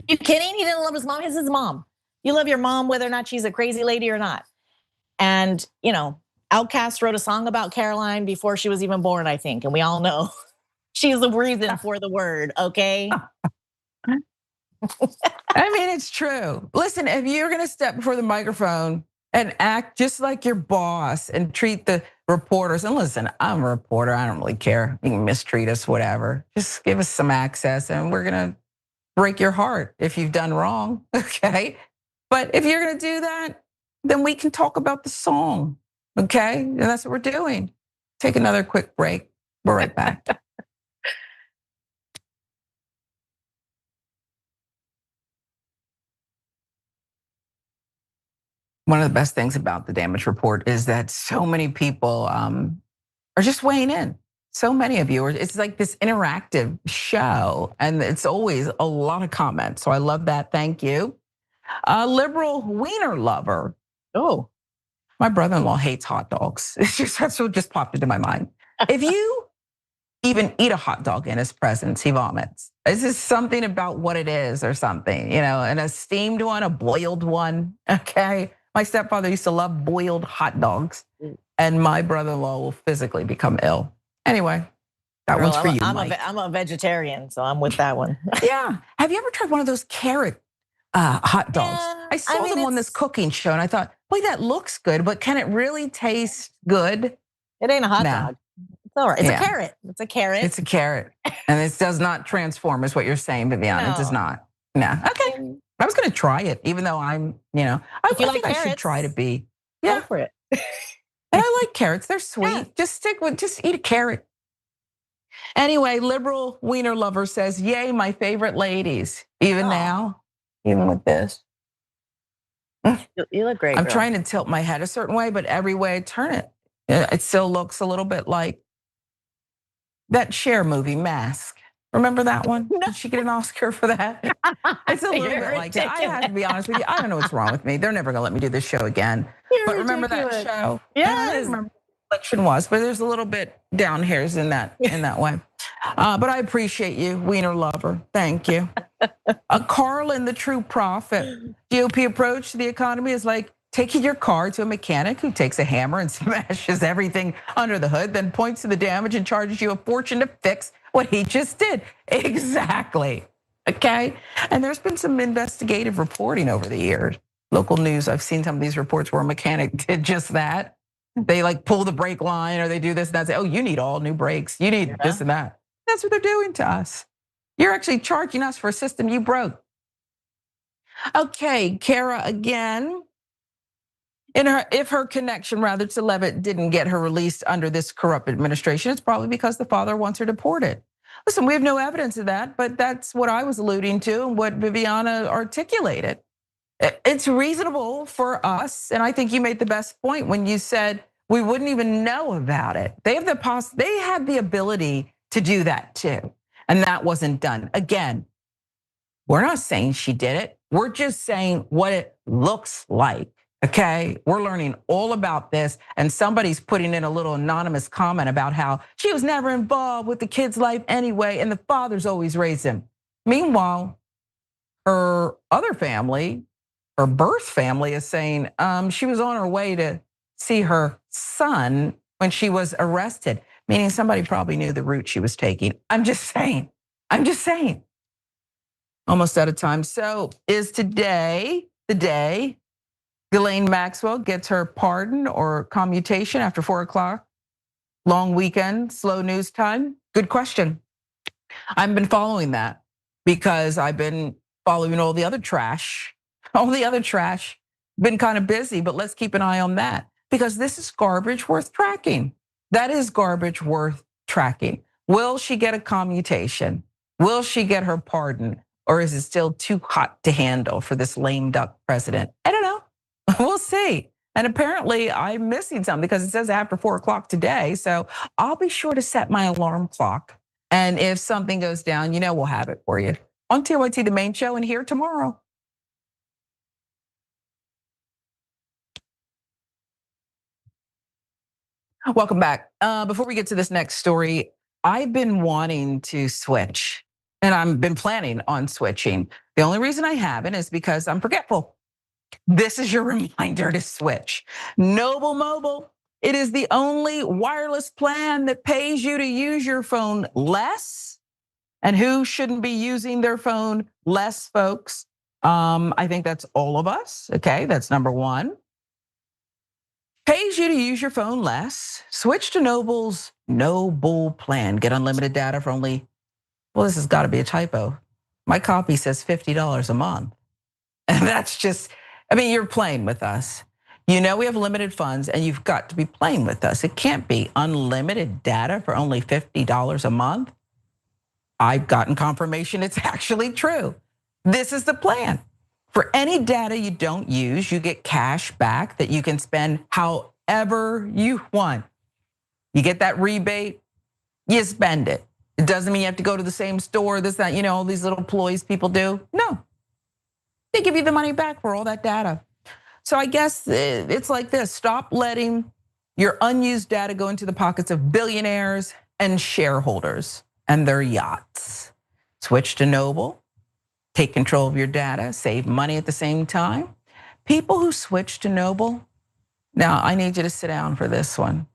You kidding? He didn't love his mom. It's his mom. You love your mom whether or not she's a crazy lady or not. And Outkast wrote a song about Karoline before she was even born, I think, and we all know she's the reason for the word. Okay. I mean, it's true. Listen, if you're gonna step before the microphone and act just like your boss and treat the reporters, and listen, I'm a reporter, I don't really care. You can mistreat us, whatever. Just give us some access and we're gonna break your heart if you've done wrong, okay? But if you're gonna do that, then we can talk about the song, okay? And that's what we're doing. Take another quick break. We're right back. One of the best things about the damage report is that so many people are just weighing in. So many of you, it's like this interactive show, and it's always a lot of comments. So I love that. Thank you. Liberal wiener lover. Oh, my brother-in-law hates hot dogs. It's just, that's what just popped into my mind. If you even eat a hot dog in his presence, he vomits. Is this something about what it is or something? An steamed one, a boiled one, okay? My stepfather used to love boiled hot dogs, and my brother-in-law will physically become ill. Anyway, that one's for you, Mike. I'm a vegetarian, so I'm with that one. Yeah. Have you ever tried one of those carrot hot dogs? Yeah, I saw them on this cooking show, and I thought, boy, that looks good, but can it really taste good? It ain't a hot dog. It's all right. It's a carrot. It's a carrot. It's a carrot, and it does not transform, is what you're saying, Viviana. It does not. No. Okay. I was going to try it, even though I think I should try to be. Go for it. And I like carrots. They're sweet. Yeah. Just eat a carrot. Anyway, liberal wiener lover says, yay, my favorite ladies. Even now, even with this. You look great. I'm trying to tilt my head a certain way, but every way I turn it, it still looks a little bit like that Cher movie, Mask. Remember that one? No. Did she get an Oscar for that? It's a little bit like that. I have to be honest with you. I don't know what's wrong with me. They're never gonna let me do this show again. But remember that show? Yes. I don't remember what election was, but there's a little bit down hairs in that way. But I appreciate you, wiener lover. Thank you. Carlin, the true prophet. GOP approach to the economy is like taking your car to a mechanic who takes a hammer and smashes everything under the hood, then points to the damage and charges you a fortune to fix what he just did. Exactly, okay? And there's been some investigative reporting over the years. Local news, I've seen some of these reports where a mechanic did just that. They like pull the brake line or they do this and that, say, oh, you need all new brakes. You need this and that. That's what they're doing to us. You're actually charging us for a system you broke. Okay, Kara again. If her connection to Leavitt didn't get her released under this corrupt administration, it's probably because the father wants her deported. Listen, we have no evidence of that, but that's what I was alluding to and what Viviana articulated. It's reasonable for us, and I think you made the best point when you said we wouldn't even know about it. They had the ability to do that too, and that wasn't done. Again, we're not saying she did it. We're just saying what it looks like. Okay, we're learning all about this, and somebody's putting in a little anonymous comment about how she was never involved with the kid's life anyway, and the father's always raised him. Meanwhile, her other family, her birth family, is saying she was on her way to see her son when she was arrested, meaning somebody probably knew the route she was taking. I'm just saying. Almost out of time. So is today the day Ghislaine Maxwell gets her pardon or commutation after 4 o'clock? Long weekend, slow news time? Good question. I've been following that because I've been following all the other trash. Been kind of busy, but let's keep an eye on that because this is garbage worth tracking. That is garbage worth tracking. Will she get a commutation? Will she get her pardon? Or is it still too hot to handle for this lame duck president? I don't know. We'll see. And apparently I'm missing something because it says after 4 o'clock today. So I'll be sure to set my alarm clock. And if something goes down, we'll have it for you on TYT, the main show, and here tomorrow. Welcome back. Before we get to this next story, I've been wanting to switch, and I've been planning on switching. The only reason I haven't is because I'm forgetful. This is your reminder to switch. Noble Mobile. It is the only wireless plan that pays you to use your phone less. And who shouldn't be using their phone less, folks? I think that's all of us. Okay, that's number one. Pays you to use your phone less. Switch to Noble's Noble plan. Get unlimited data for only, well, this has got to be a typo. My copy says $50 a month. And that's just, I mean, you're playing with us. You know we have limited funds and you've got to be playing with us. It can't be unlimited data for only $50 a month. I've gotten confirmation it's actually true. This is the plan. For any data you don't use, you get cash back that you can spend however you want. You get that rebate, you spend it. It doesn't mean you have to go to the same store, this, that, all these little ploys people do. No, they give you the money back for all that data. So I guess it's like this, stop letting your unused data go into the pockets of billionaires and shareholders and their yachts. Switch to Noble. Take control of your data, save money at the same time. People who switch to Noble, now I need you to sit down for this one.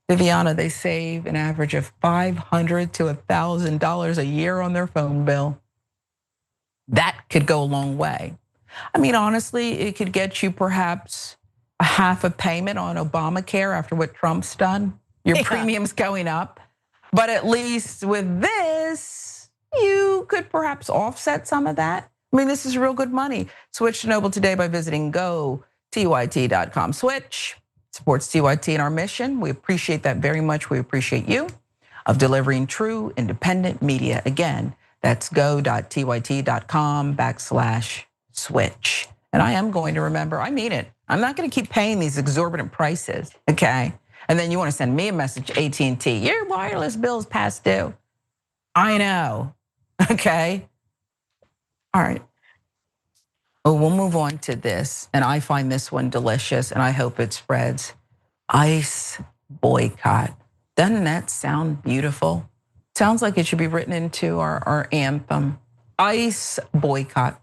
Viviana, they save an average of $500 to $1,000 a year on their phone bill. That could go a long way. I mean, honestly, it could get you perhaps a half a payment on Obamacare after what Trump's done. Your premium's going up. But at least with this, you could perhaps offset some of that. I mean, this is real good money. Switch to Noble today by visiting gotyt.com. Switch supports TYT and our mission. We appreciate that very much. We appreciate you of delivering true independent media. Again, that's go.tyt.com/switch. And I am going to remember, I mean it. I'm not going to keep paying these exorbitant prices, okay? And then you want to send me a message, AT&T, your wireless bill is past due. I know, okay? All right. Well, we'll move on to this. And I find this one delicious and I hope it spreads. ICE boycott. Doesn't that sound beautiful? Sounds like it should be written into our anthem. ICE boycott.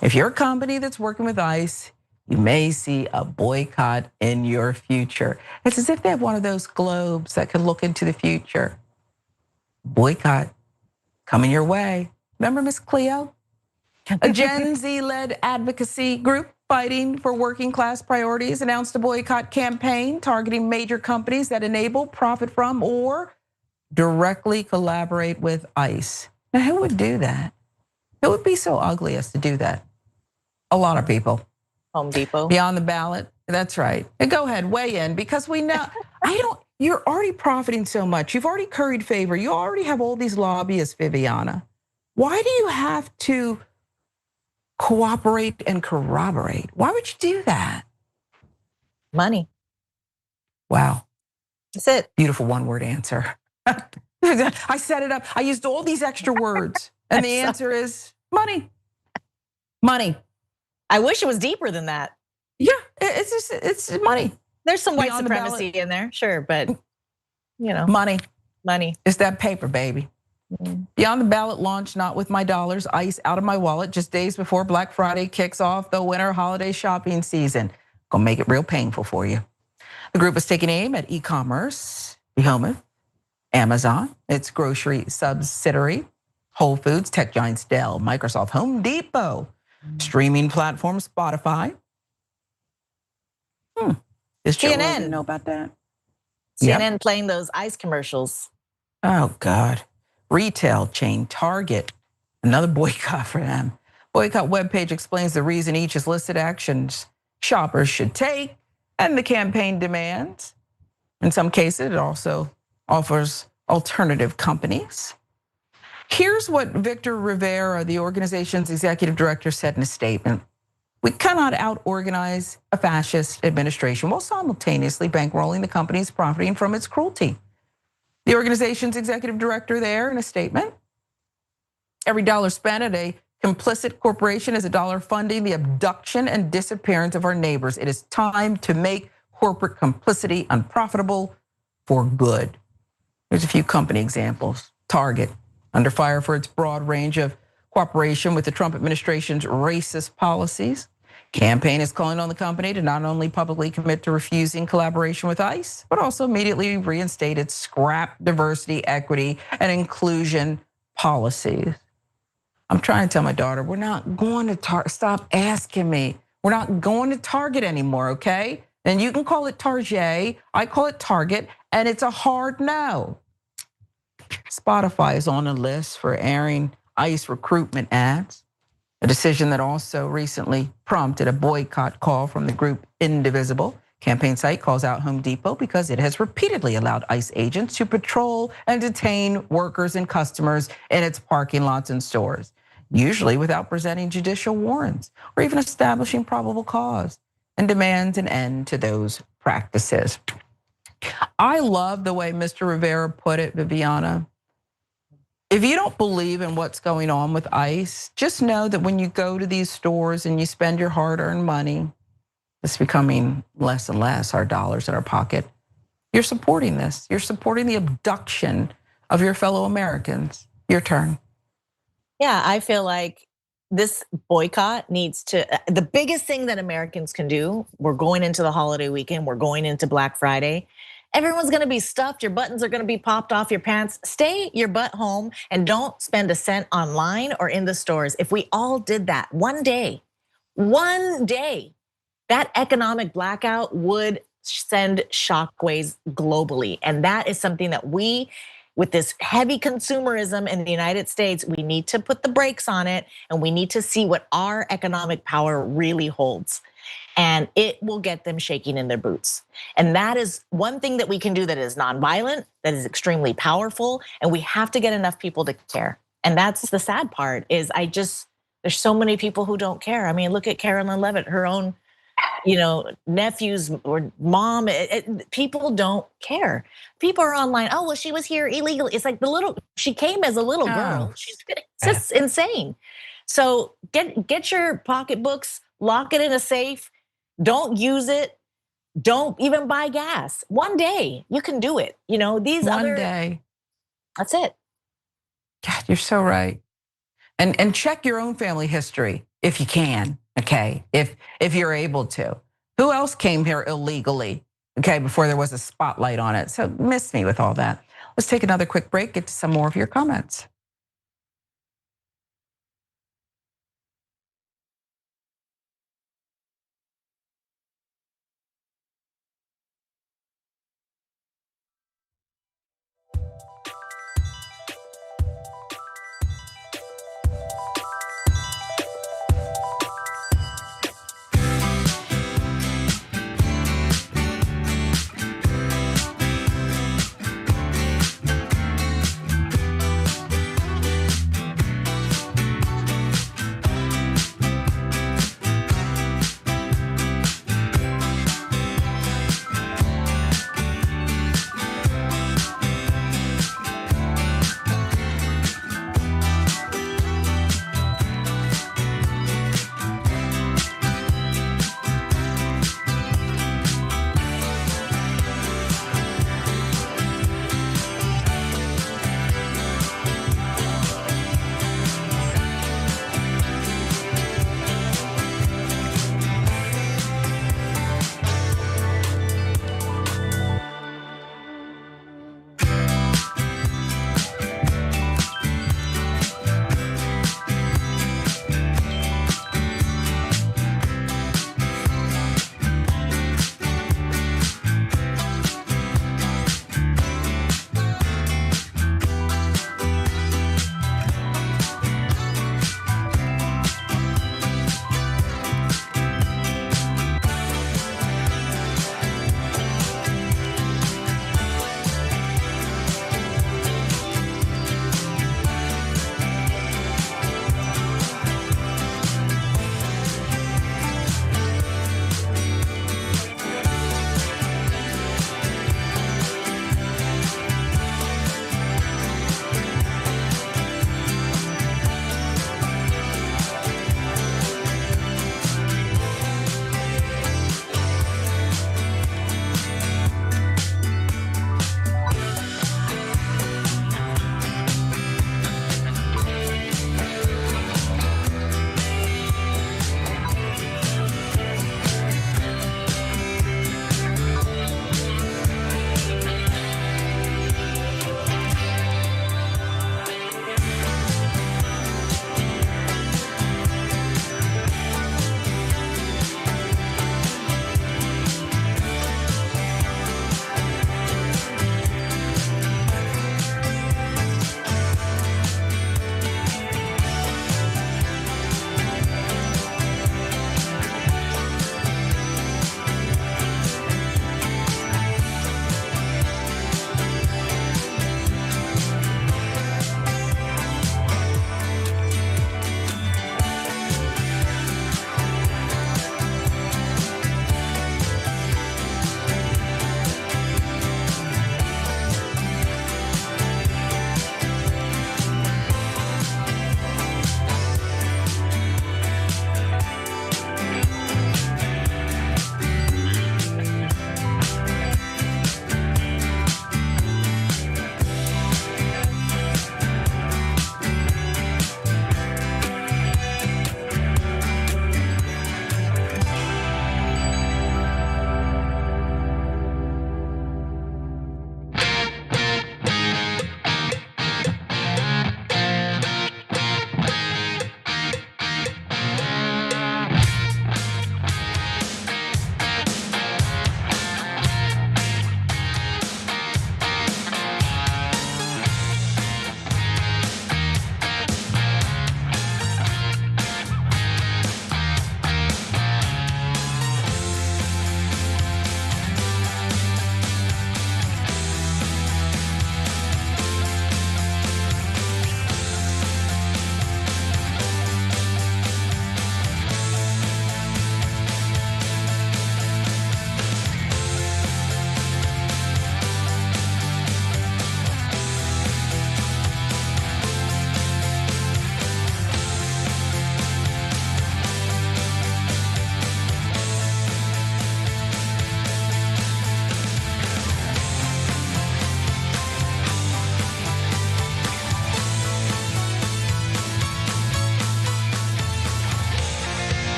If you're a company that's working with ICE, you may see a boycott in your future. It's as if they have one of those globes that can look into the future. Boycott coming your way. Remember Miss Cleo? A Gen Z-led advocacy group fighting for working class priorities announced a boycott campaign targeting major companies that enable, profit from, or directly collaborate with ICE. Now, who would do that? Who would be so ugly as to do that? A lot of people. Home Depot. Beyond the ballot. That's right. And go ahead, weigh in, because we know, you're already profiting so much. You've already curried favor. You already have all these lobbyists, Viviana. Why do you have to cooperate and corroborate? Why would you do that? Money. Wow. That's it. Beautiful one-word answer. I set it up. I used all these extra words. And the answer is money. Money. I wish it was deeper than that. Yeah, it's money. There's some white supremacy in there, sure, but money. Money. It's that paper, baby. Beyond the ballot launch, not with my dollars, ICE out of my wallet, just days before Black Friday kicks off the winter holiday shopping season. Gonna make it real painful for you. The group is taking aim at e-commerce, Behemoth, Amazon, its grocery subsidiary, Whole Foods, tech giants Dell, Microsoft, Home Depot, streaming platform Spotify. Does CNN know about that? CNN playing those ICE commercials. Oh God. Retail chain Target, another boycott for them. Boycott webpage explains the reason each is listed actions shoppers should take and the campaign demands. In some cases, it also offers alternative companies. Here's what Victor Rivera, the organization's executive director, said in a statement. We cannot out-organize a fascist administration while simultaneously bankrolling the companies profiting from its cruelty. The organization's executive director there in a statement. Every dollar spent at a complicit corporation is a dollar funding the abduction and disappearance of our neighbors. It is time to make corporate complicity unprofitable for good. Here's a few company examples. Target, under fire for its broad range of cooperation with the Trump administration's racist policies. Campaign is calling on the company to not only publicly commit to refusing collaboration with ICE, but also immediately reinstate its scrap diversity, equity, and inclusion policies. I'm trying to tell my daughter, we're not going to stop asking me. We're not going to Target anymore, okay? And you can call it Target, I call it Target, and it's a hard no. Spotify is on the list for airing ICE recruitment ads, a decision that also recently prompted a boycott call from the group Indivisible. Campaign site calls out Home Depot because it has repeatedly allowed ICE agents to patrol and detain workers and customers in its parking lots and stores, usually without presenting judicial warrants or even establishing probable cause, and demands an end to those practices. I love the way Mr. Rivera put it, Viviana. If you don't believe in what's going on with ICE, just know that when you go to these stores and you spend your hard-earned money, it's becoming less and less our dollars in our pocket. You're supporting this. You're supporting the abduction of your fellow Americans. Your turn. Yeah, I feel like this boycott needs to, the biggest thing that Americans can do, we're going into the holiday weekend, we're going into Black Friday. Everyone's gonna be stuffed, your buttons are gonna be popped off your pants. Stay your butt home and don't spend a cent online or in the stores. If we all did that one day, that economic blackout would send shockwaves globally. And that is something that we, with this heavy consumerism in the United States, we need to put the brakes on it and we need to see what our economic power really holds. And it will get them shaking in their boots. And that is one thing that we can do that is nonviolent, that is extremely powerful, and we have to get enough people to care. And that's the sad part is there's so many people who don't care. I mean, look at Karoline Leavitt, her own, nephews or mom, people don't care. People are online, oh, well, she was here illegally. It's like she came as a little girl. It's just insane. So get your pocketbooks, lock it in a safe, don't use it, don't even buy gas. One day, you can do it. One day. That's it. God, you're so right. And check your own family history if you can, okay? If you're able to. Who else came here illegally, okay, before there was a spotlight on it? So miss me with all that. Let's take another quick break, get to some more of your comments.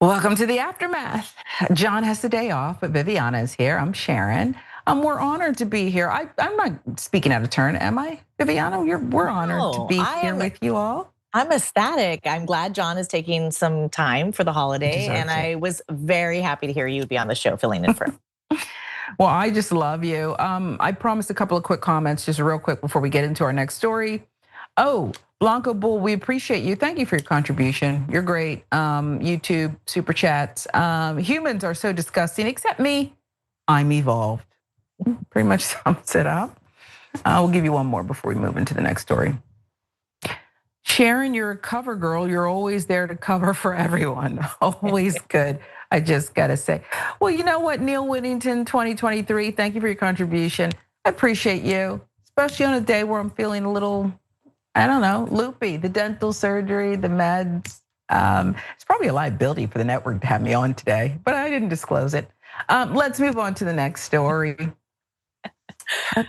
Welcome to the aftermath. John has the day off, but Viviana is here. I'm Sharon. We're honored to be here. I'm not speaking out of turn, am I, Viviana? We're honored to be here with you all. I'm ecstatic. I'm glad John is taking some time for the holiday, and I was very happy to hear you be on the show filling in for him. Well, I just love you. I promised a couple of quick comments, just real quick before we get into our next story. Oh, Blanco Bull, we appreciate you. Thank you for your contribution. You're great. YouTube, super chats. Humans are so disgusting, except me. I'm evolved. Pretty much sums it up. We'll give you one more before we move into the next story. Sharon, you're a cover girl. You're always there to cover for everyone. Always good. I just gotta say. Well, you know what, Neil Whittington, 2023. Thank you for your contribution. I appreciate you, especially on a day where I'm feeling a little, I don't know, loopy. The dental surgery, the meds. It's probably a liability for the network to have me on today, but I didn't disclose it. Let's move on to the next story.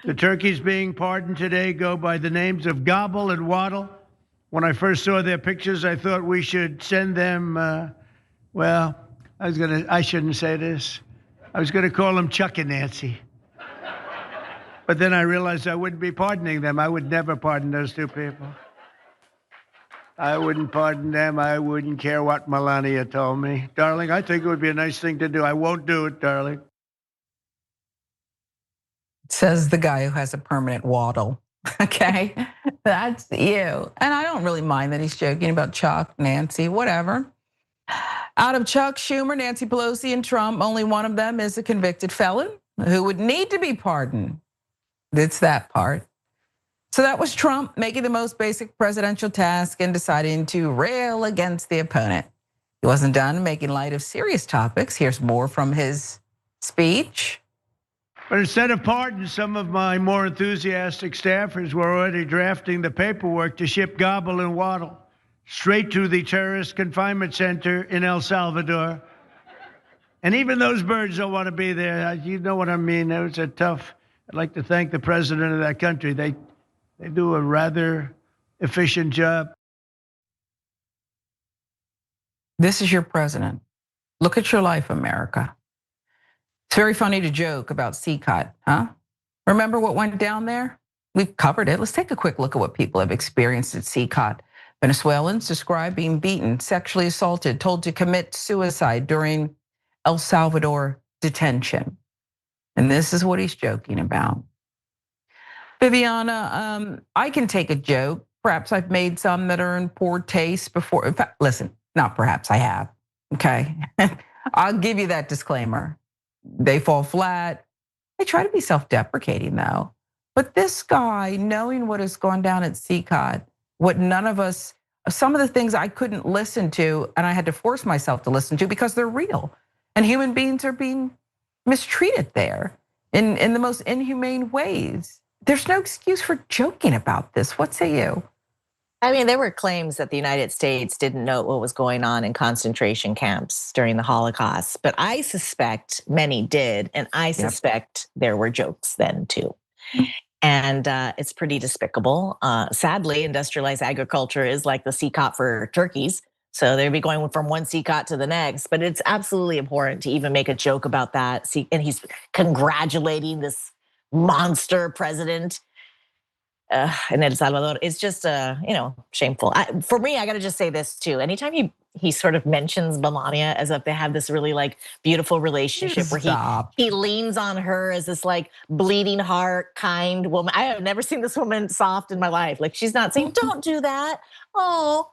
The turkeys being pardoned today go by the names of Gobble and Waddle. When I first saw their pictures, I thought we should send them, well, I shouldn't say this. I was gonna call them Chuck and Nancy. But then I realized I wouldn't be pardoning them. I would never pardon those two people. I wouldn't pardon them. I wouldn't care what Melania told me. Darling, I think it would be a nice thing to do. I won't do it, darling. Says the guy who has a permanent waddle. Okay, that's you. And I don't really mind that he's joking about Chuck, Nancy, whatever. Out of Chuck Schumer, Nancy Pelosi, and Trump, only one of them is a convicted felon who would need to be pardoned. It's that part. So that was Trump making the most basic presidential task and deciding to rail against the opponent. He wasn't done making light of serious topics. Here's more from his speech. But instead of pardon, some of my more enthusiastic staffers were already drafting the paperwork to ship Gobble and Waddle straight to the terrorist confinement center in El Salvador. And even those birds don't want to be there. You know what I mean? It was a tough. I'd like to thank the president of that country. They do a rather efficient job. This is your president. Look at your life, America. It's very funny to joke about CCOT, huh? Remember what went down there? We've covered it. Let's take a quick look at what people have experienced at CCOT. Venezuelans described being beaten, sexually assaulted, told to commit suicide during El Salvador detention. And this is what he's joking about. Viviana, I can take a joke. Perhaps I've made some that are in poor taste before. In fact, listen, not perhaps, I have, okay? I'll give you that disclaimer. They fall flat. They try to be self-deprecating though. But this guy, knowing what has gone down at CCOT, what none of us, some of the things I couldn't listen to and I had to force myself to listen to because they're real. And human beings are being mistreated there in the most inhumane ways. There's no excuse for joking about this. What say you? I mean, there were claims that the United States didn't know what was going on in concentration camps during the Holocaust, but I suspect many did, and I suspect there were jokes then too. And it's pretty despicable. Sadly, industrialized agriculture is like the CCOT for turkeys. So they'd be going from one CCOT to the next, but it's absolutely abhorrent to even make a joke about that. And he's congratulating this monster president in El Salvador. It's just, shameful. For me, I gotta just say this too. Anytime he sort of mentions Melania as if they have this really like beautiful relationship where he leans on her as this like bleeding heart, kind woman. I have never seen this woman soft in my life. Like she's not saying, don't do that. Oh.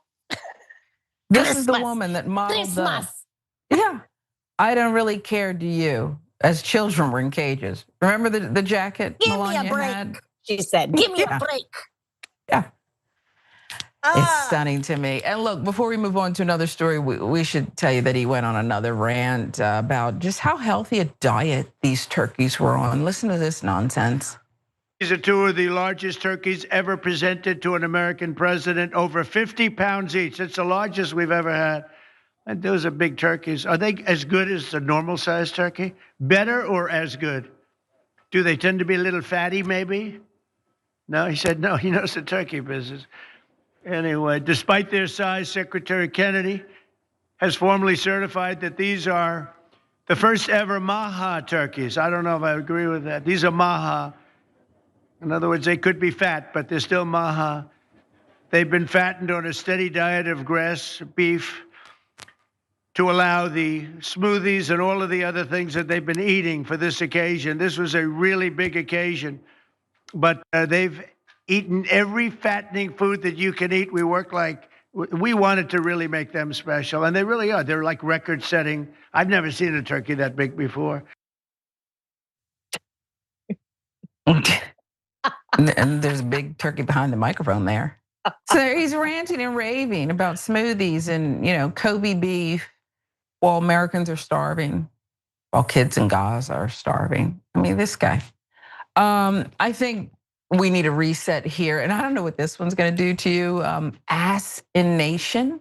This is the woman that modeled yeah. I don't really care, do you? As children were in cages. Remember the jacket Melania me a break, had? She said, give me a break. Yeah. It's stunning to me. And look, before we move on to another story, we should tell you that he went on another rant about just how healthy a diet these turkeys were on. Listen to this nonsense. These are two of the largest turkeys ever presented to an American president, over 50 pounds each. It's the largest we've ever had. And those are big turkeys. Are they as good as the normal sized turkey? Better or as good? Do they tend to be a little fatty maybe? No, he said no, he knows the turkey business. Anyway, despite their size, Secretary Kennedy has formally certified that these are the first ever Maha turkeys. I don't know if I agree with that. These are Maha. In other words, they could be fat, but they're still Maha. They've been fattened on a steady diet of grass, beef, to allow the smoothies and all of the other things that they've been eating for this occasion. This was a really big occasion, but they've eaten every fattening food that you can eat. We wanted to really make them special, and they really are. They're like record-setting. I've never seen a turkey that big before. And there's a big turkey behind the microphone there. So he's ranting and raving about smoothies and Kobe beef while Americans are starving, while kids in Gaza are starving. I mean, this guy. I think we need a reset here, and I don't know what this one's going to do to you. Ass in Nation.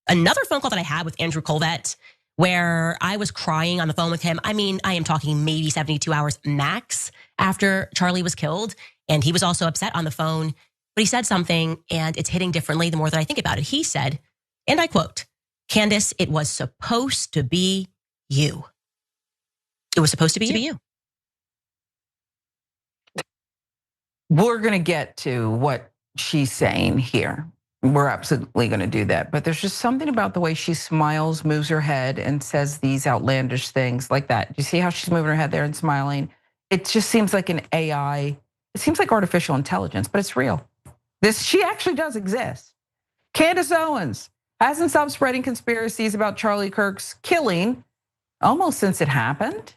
Another phone call that I had with Andrew Colvett, where I was crying on the phone with him. I mean, I am talking maybe 72 hours max after Charlie was killed. And he was also upset on the phone, but he said something and it's hitting differently the more that I think about it. He said, and I quote, "Candace, it was supposed to be you. It was supposed to be you." We're going to get to what she's saying here. We're absolutely going to do that. But there's just something about the way she smiles, moves her head, and says these outlandish things like that. Do you see how she's moving her head there and smiling? It just seems like an AI. It seems like artificial intelligence, but it's real. She actually does exist. Candace Owens hasn't stopped spreading conspiracies about Charlie Kirk's killing almost since it happened.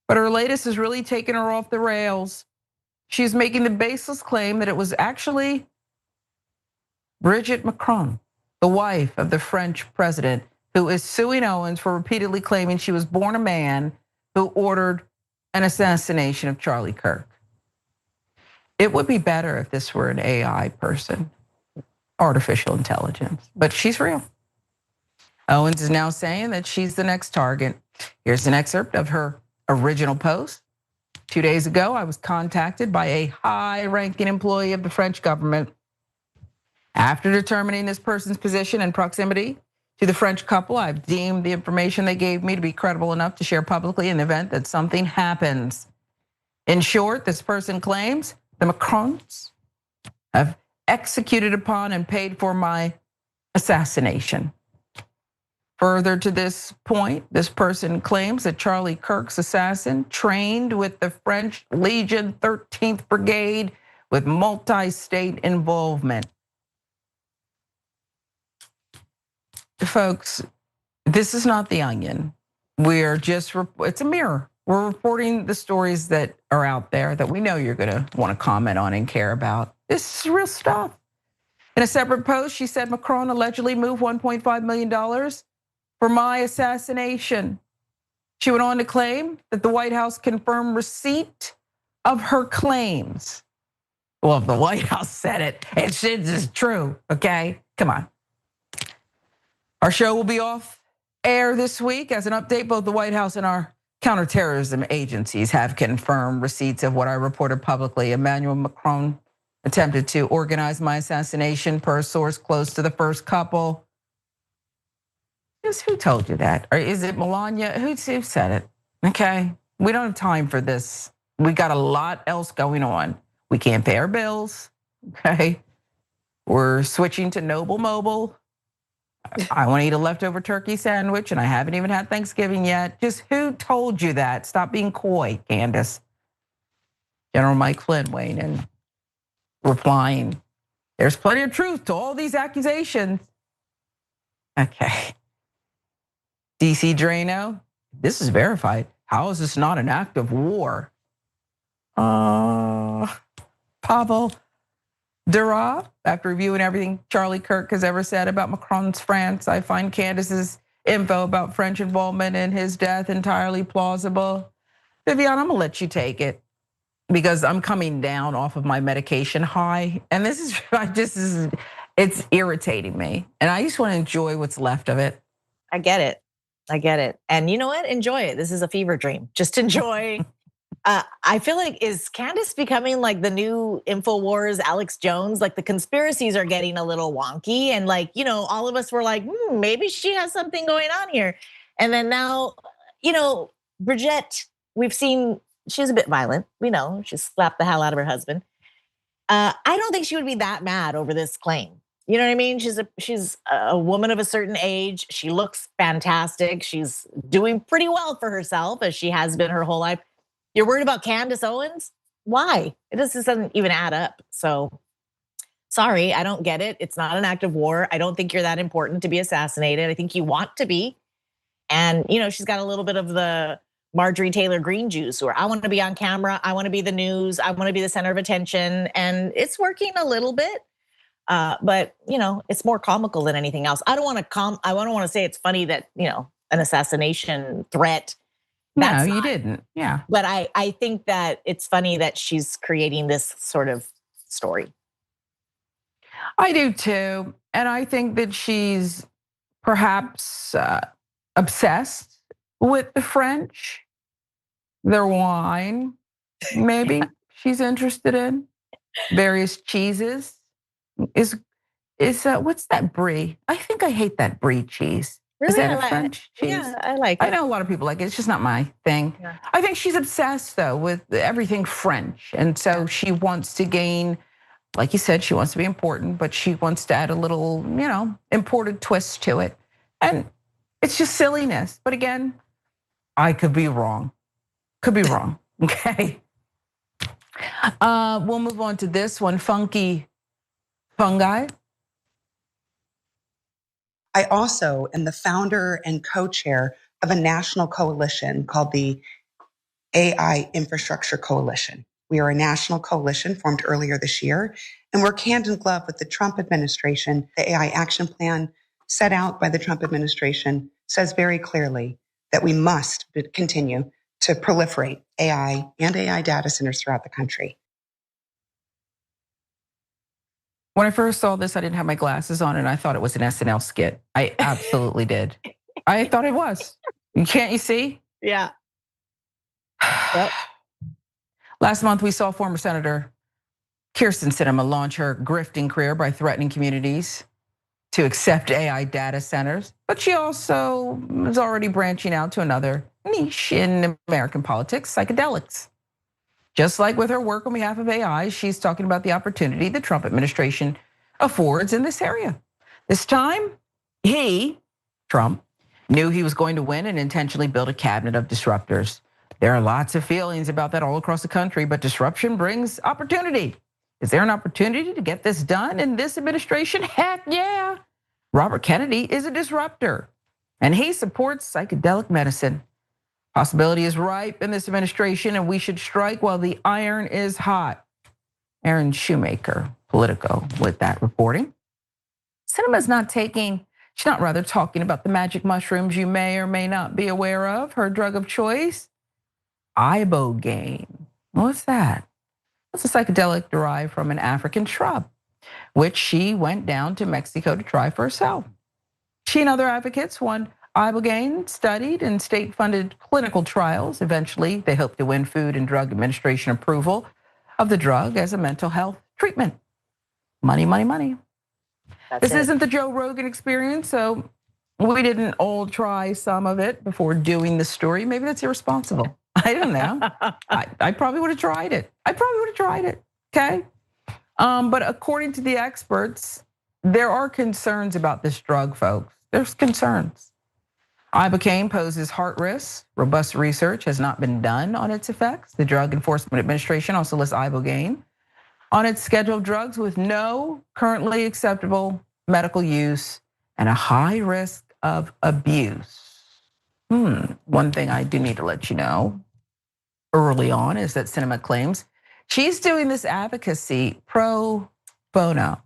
But her latest has really taken her off the rails. She's making the baseless claim that it was actually Brigitte Macron, the wife of the French president, who is suing Owens for repeatedly claiming she was born a man who ordered an assassination of Charlie Kirk. It would be better if this were an AI person, artificial intelligence, but she's real. Owens is now saying that she's the next target. Here's an excerpt of her original post. 2 days ago, I was contacted by a high-ranking employee of the French government. After determining this person's position and proximity to the French couple, I've deemed the information they gave me to be credible enough to share publicly in the event that something happens. In short, this person claims the Macrons have executed upon and paid for my assassination. Further to this point, this person claims that Charlie Kirk's assassin trained with the French Legion 13th Brigade with multi-state involvement. Folks, this is not The Onion. It's a mirror. We're reporting the stories that are out there that we know you're gonna wanna comment on and care about. This is real stuff. In a separate post, she said Macron allegedly moved $1.5 million for my assassination. She went on to claim that the White House confirmed receipt of her claims. Well, if the White House said it, it's true, okay? Come on. Our show will be off air this week. As an update, both the White House and our counterterrorism agencies have confirmed receipts of what I reported publicly. Emmanuel Macron attempted to organize my assassination per a source close to the first couple. Who told you that? Or is it Melania? Who said it? Okay, we don't have time for this. We got a lot else going on. We can't pay our bills, okay? We're switching to Noble Mobile. I want to eat a leftover turkey sandwich and I haven't even had Thanksgiving yet. Just who told you that? Stop being coy, Candace. General Mike Flynn weighing in, replying, there's plenty of truth to all these accusations. Okay. DC Drano, this is verified. How is this not an act of war? Pavel Dura, after reviewing everything Charlie Kirk has ever said about Macron's France, I find Candace's info about French involvement in his death entirely plausible. Viviana, I'm gonna let you take it because I'm coming down off of my medication high. And this is, it's irritating me. And I just wanna enjoy what's left of it. I get it. And you know what? Enjoy it. This is a fever dream. Just enjoy I feel like, is Candace becoming like the new InfoWars Alex Jones? Like the conspiracies are getting a little wonky, and like, all of us were like, maybe she has something going on here. And then now, Bridget, we've seen she's a bit violent. We know she slapped the hell out of her husband. I don't think she would be that mad over this claim. You know what I mean? She's a woman of a certain age. She looks fantastic. She's doing pretty well for herself, as she has been her whole life. You're worried about Candace Owens? Why? It just doesn't even add up. So sorry, I don't get it. It's not an act of war. I don't think you're that important to be assassinated. I think you want to be. And she's got a little bit of the Marjorie Taylor Greene juice, where I want to be on camera, I want to be the news, I want to be the center of attention, and it's working a little bit. But it's more comical than anything else. I don't want to say it's funny that an assassination threat. No, you didn't. Yeah. But I think that it's funny that she's creating this sort of story. I do too, and I think that she's perhaps obsessed with the French, their wine. Maybe she's interested in various cheeses. Is what's that brie? I think I hate that brie cheese. Really? Is that a French cheese? Yeah, I like it. I know a lot of people like it. It's just not my thing. Yeah. I think she's obsessed though with everything French. And so she wants to gain, like you said, she wants to be important, but she wants to add a little, imported twist to it. And it's just silliness. But again, I could be wrong. Could be wrong, okay? We'll move on to this one, fungi. I also am the founder and co-chair of a national coalition called the AI Infrastructure Coalition. We are a national coalition formed earlier this year and work hand in glove with the Trump administration. The AI action plan set out by the Trump administration says very clearly that we must continue to proliferate AI and AI data centers throughout the country. When I first saw this, I didn't have my glasses on and I thought it was an SNL skit. I absolutely did. I thought it was. Can't you see? Yeah. Yep. Last month, we saw former Senator Kyrsten Sinema launch her grifting career by threatening communities to accept AI data centers. But she also is already branching out to another niche in American politics, psychedelics. Just like with her work on behalf of AI, she's talking about the opportunity the Trump administration affords in this area. This time, Trump, knew he was going to win and intentionally built a cabinet of disruptors. There are lots of feelings about that all across the country, but disruption brings opportunity. Is there an opportunity to get this done in this administration? Heck yeah. Robert Kennedy is a disruptor, and he supports psychedelic medicine. Possibility is ripe in this administration, and we should strike while the iron is hot. Aaron Shoemaker, Politico, with that reporting. Sinema's she's not rather talking about the magic mushrooms you may or may not be aware of. Her drug of choice, ibogaine. What's that? It's a psychedelic derived from an African shrub, which she went down to Mexico to try for herself. She and other advocates want ibogaine studied in state-funded clinical trials. Eventually, they hope to win Food and Drug Administration approval of the drug as a mental health treatment. Money, money, money. This isn't the Joe Rogan experience, so we didn't all try some of it before doing the story. Maybe that's irresponsible. I don't know. I probably would have tried it. Okay? But according to the experts, there are concerns about this drug, folks. There's concerns. Ibogaine poses heart risks. Robust research has not been done on its effects. The Drug Enforcement Administration also lists ibogaine on its schedule of drugs with no currently acceptable medical use and a high risk of abuse. One thing I do need to let you know early on is that Sinema claims she's doing this advocacy pro bono.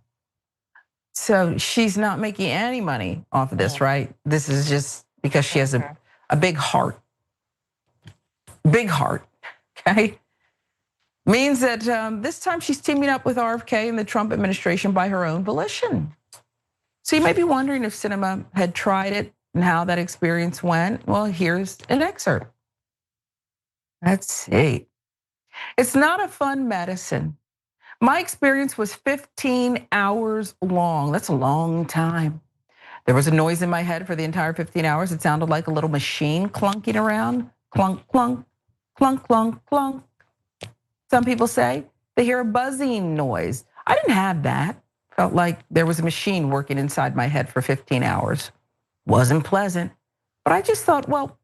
So she's not making any money off of this, right? This is just because she has a big heart. Big heart, okay? Means that this time she's teaming up with RFK and the Trump administration by her own volition. So you may be wondering if Sinema had tried it and how that experience went. Well, here's an excerpt. Let's see. It's not a fun medicine. My experience was 15 hours long. That's a long time. There was a noise in my head for the entire 15 hours. It sounded like a little machine clunking around. Clunk, clunk, clunk, clunk, clunk. Some people say they hear a buzzing noise. I didn't have that. Felt like there was a machine working inside my head for 15 hours. Wasn't pleasant, but I just thought, well,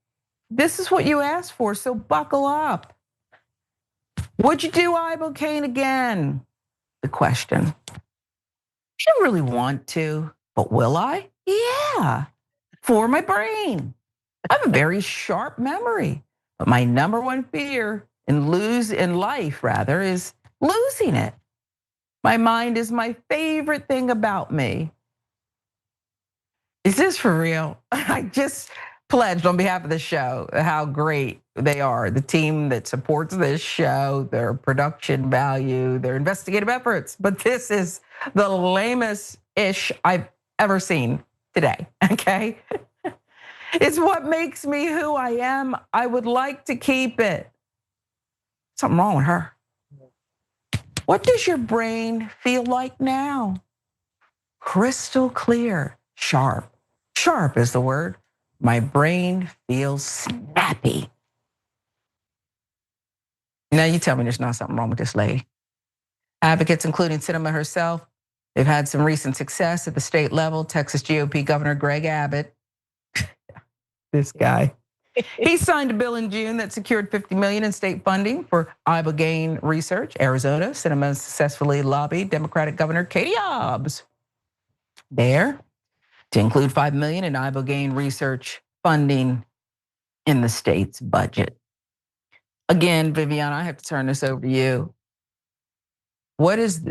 this is what you asked for, so buckle up. Would you do ibogaine again? The question. I don't really want to, but will I? Yeah, for my brain. I have a very sharp memory, but my number one fear in life is losing it. My mind is my favorite thing about me. Is this for real? I just pledged on behalf of the show how great they are. The team that supports this show, their production value, their investigative efforts. But this is the lamest-ish I've ever seen today, okay? It's what makes me who I am. I would like to keep it. Something wrong with her. What does your brain feel like now? Crystal clear, sharp. Sharp is the word. My brain feels snappy. Now you tell me there's not something wrong with this lady. Advocates, including Sinema herself, they've had some recent success at the state level. Texas GOP Governor Greg Abbott, this guy. He signed a bill in June that secured $50 million in state funding for ibogaine research. Arizona, Sinema successfully lobbied Democratic Governor Katie Hobbs there to include $5 million in ibogaine research funding in the state's budget. Again, Viviana, I have to turn this over to you. What is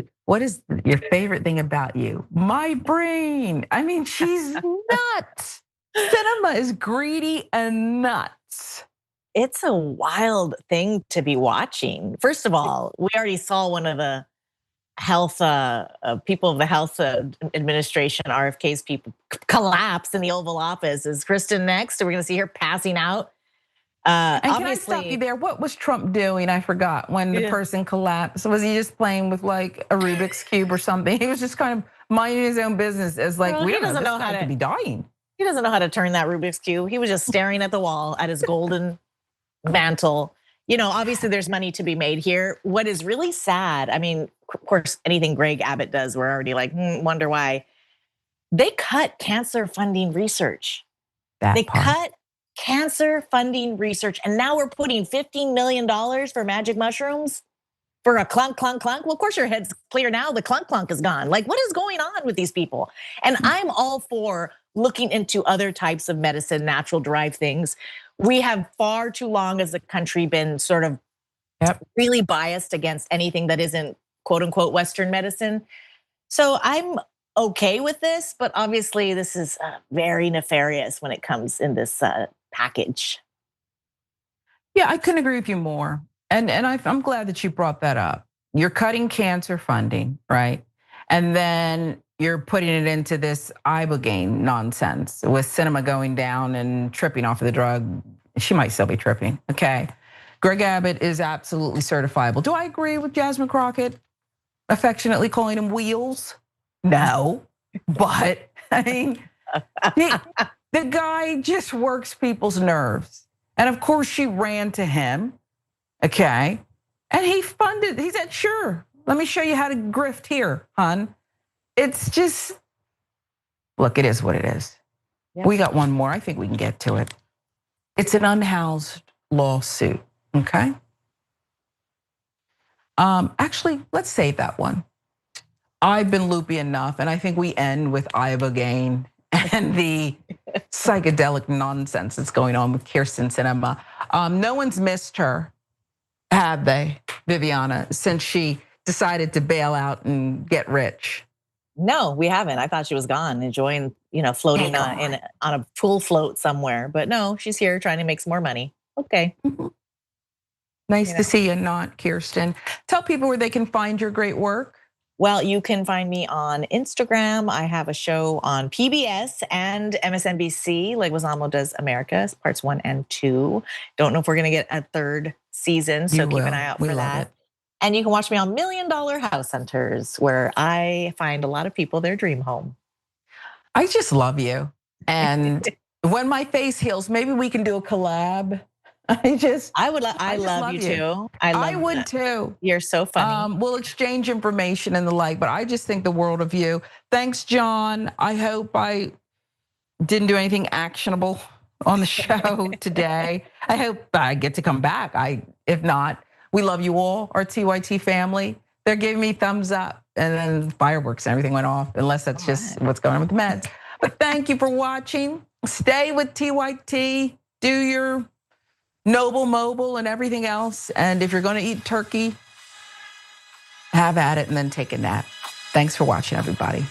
your favorite thing about you? My brain. I mean, she's nuts. Sinema is greedy and nuts. It's a wild thing to be watching. First of all, we already saw one of the health people of the health administration, RFK's people, collapse in the Oval Office. Is Kyrsten next? Are we going to see her passing out? And can I stop you there? What was Trump doing? I forgot when the person collapsed. Was he just playing with like a Rubik's Cube or something? He was just kind of minding his own business as like, we don't know how to be dying. He doesn't know how to turn that Rubik's Cube. He was just staring at the wall at his golden mantle. You know, obviously there's money to be made here. What is really sad, I mean, of course, anything Greg Abbott does, we're already like, wonder why. They cut cancer funding research. Cut cancer funding research. And now we're putting $15 million for magic mushrooms for a clunk, clunk, clunk. Well, of course your head's clear now. The clunk, clunk is gone. Like, what is going on with these people? And I'm all for looking into other types of medicine, natural derived things. We have far too long as a country been sort of really biased against anything that isn't quote unquote Western medicine. So I'm okay with this, but obviously this is very nefarious when it comes in this package. Yeah, I couldn't agree with you more. And I'm glad that you brought that up. You're cutting cancer funding, right? And then you're putting it into this ibogaine nonsense with Sinema going down and tripping off of the drug. She might still be tripping, okay? Greg Abbott is absolutely certifiable. Do I agree with Jasmine Crockett affectionately calling him Wheels? No, but I mean, the guy just works people's nerves. And of course she ran to him, okay? And he said, sure, let me show you how to grift here, hon. It's just, look, it is what it is. Yeah. We got one more, I think we can get to it. It's an unhoused lawsuit, okay? Actually, let's save that one. I've been loopy enough, and I think we end with ibogaine and the psychedelic nonsense that's going on with Kyrsten Sinema. No one's missed her, have they, Viviana, since she decided to bail out and get rich? No, we haven't. I thought she was gone, enjoying, floating on a pool float somewhere. But no, she's here trying to make some more money. Okay. Nice to see you, not Kyrsten. Tell people where they can find your great work. Well, you can find me on Instagram. I have a show on PBS and MSNBC, Leguizamo Does America, parts 1 and 2. Don't know if we're gonna get a third season, so keep an eye out for that. And you can watch me on $1 Million House Hunters, where I find a lot of people their dream home. I just love you. And when my face heals, maybe we can do a collab. I love you too. I would too. You're so funny. We'll exchange information and the like, but I just think the world of you. Thanks, John. I hope I didn't do anything actionable on the show today. I hope I get to come back. If not, we love you all, our TYT family. They're giving me thumbs up, and then fireworks and everything went off, unless that's just what's going on with the Mets. But thank you for watching. Stay with TYT. Do your Noble Mobile and everything else. And if you're gonna eat turkey, have at it and then take a nap. Thanks for watching, everybody.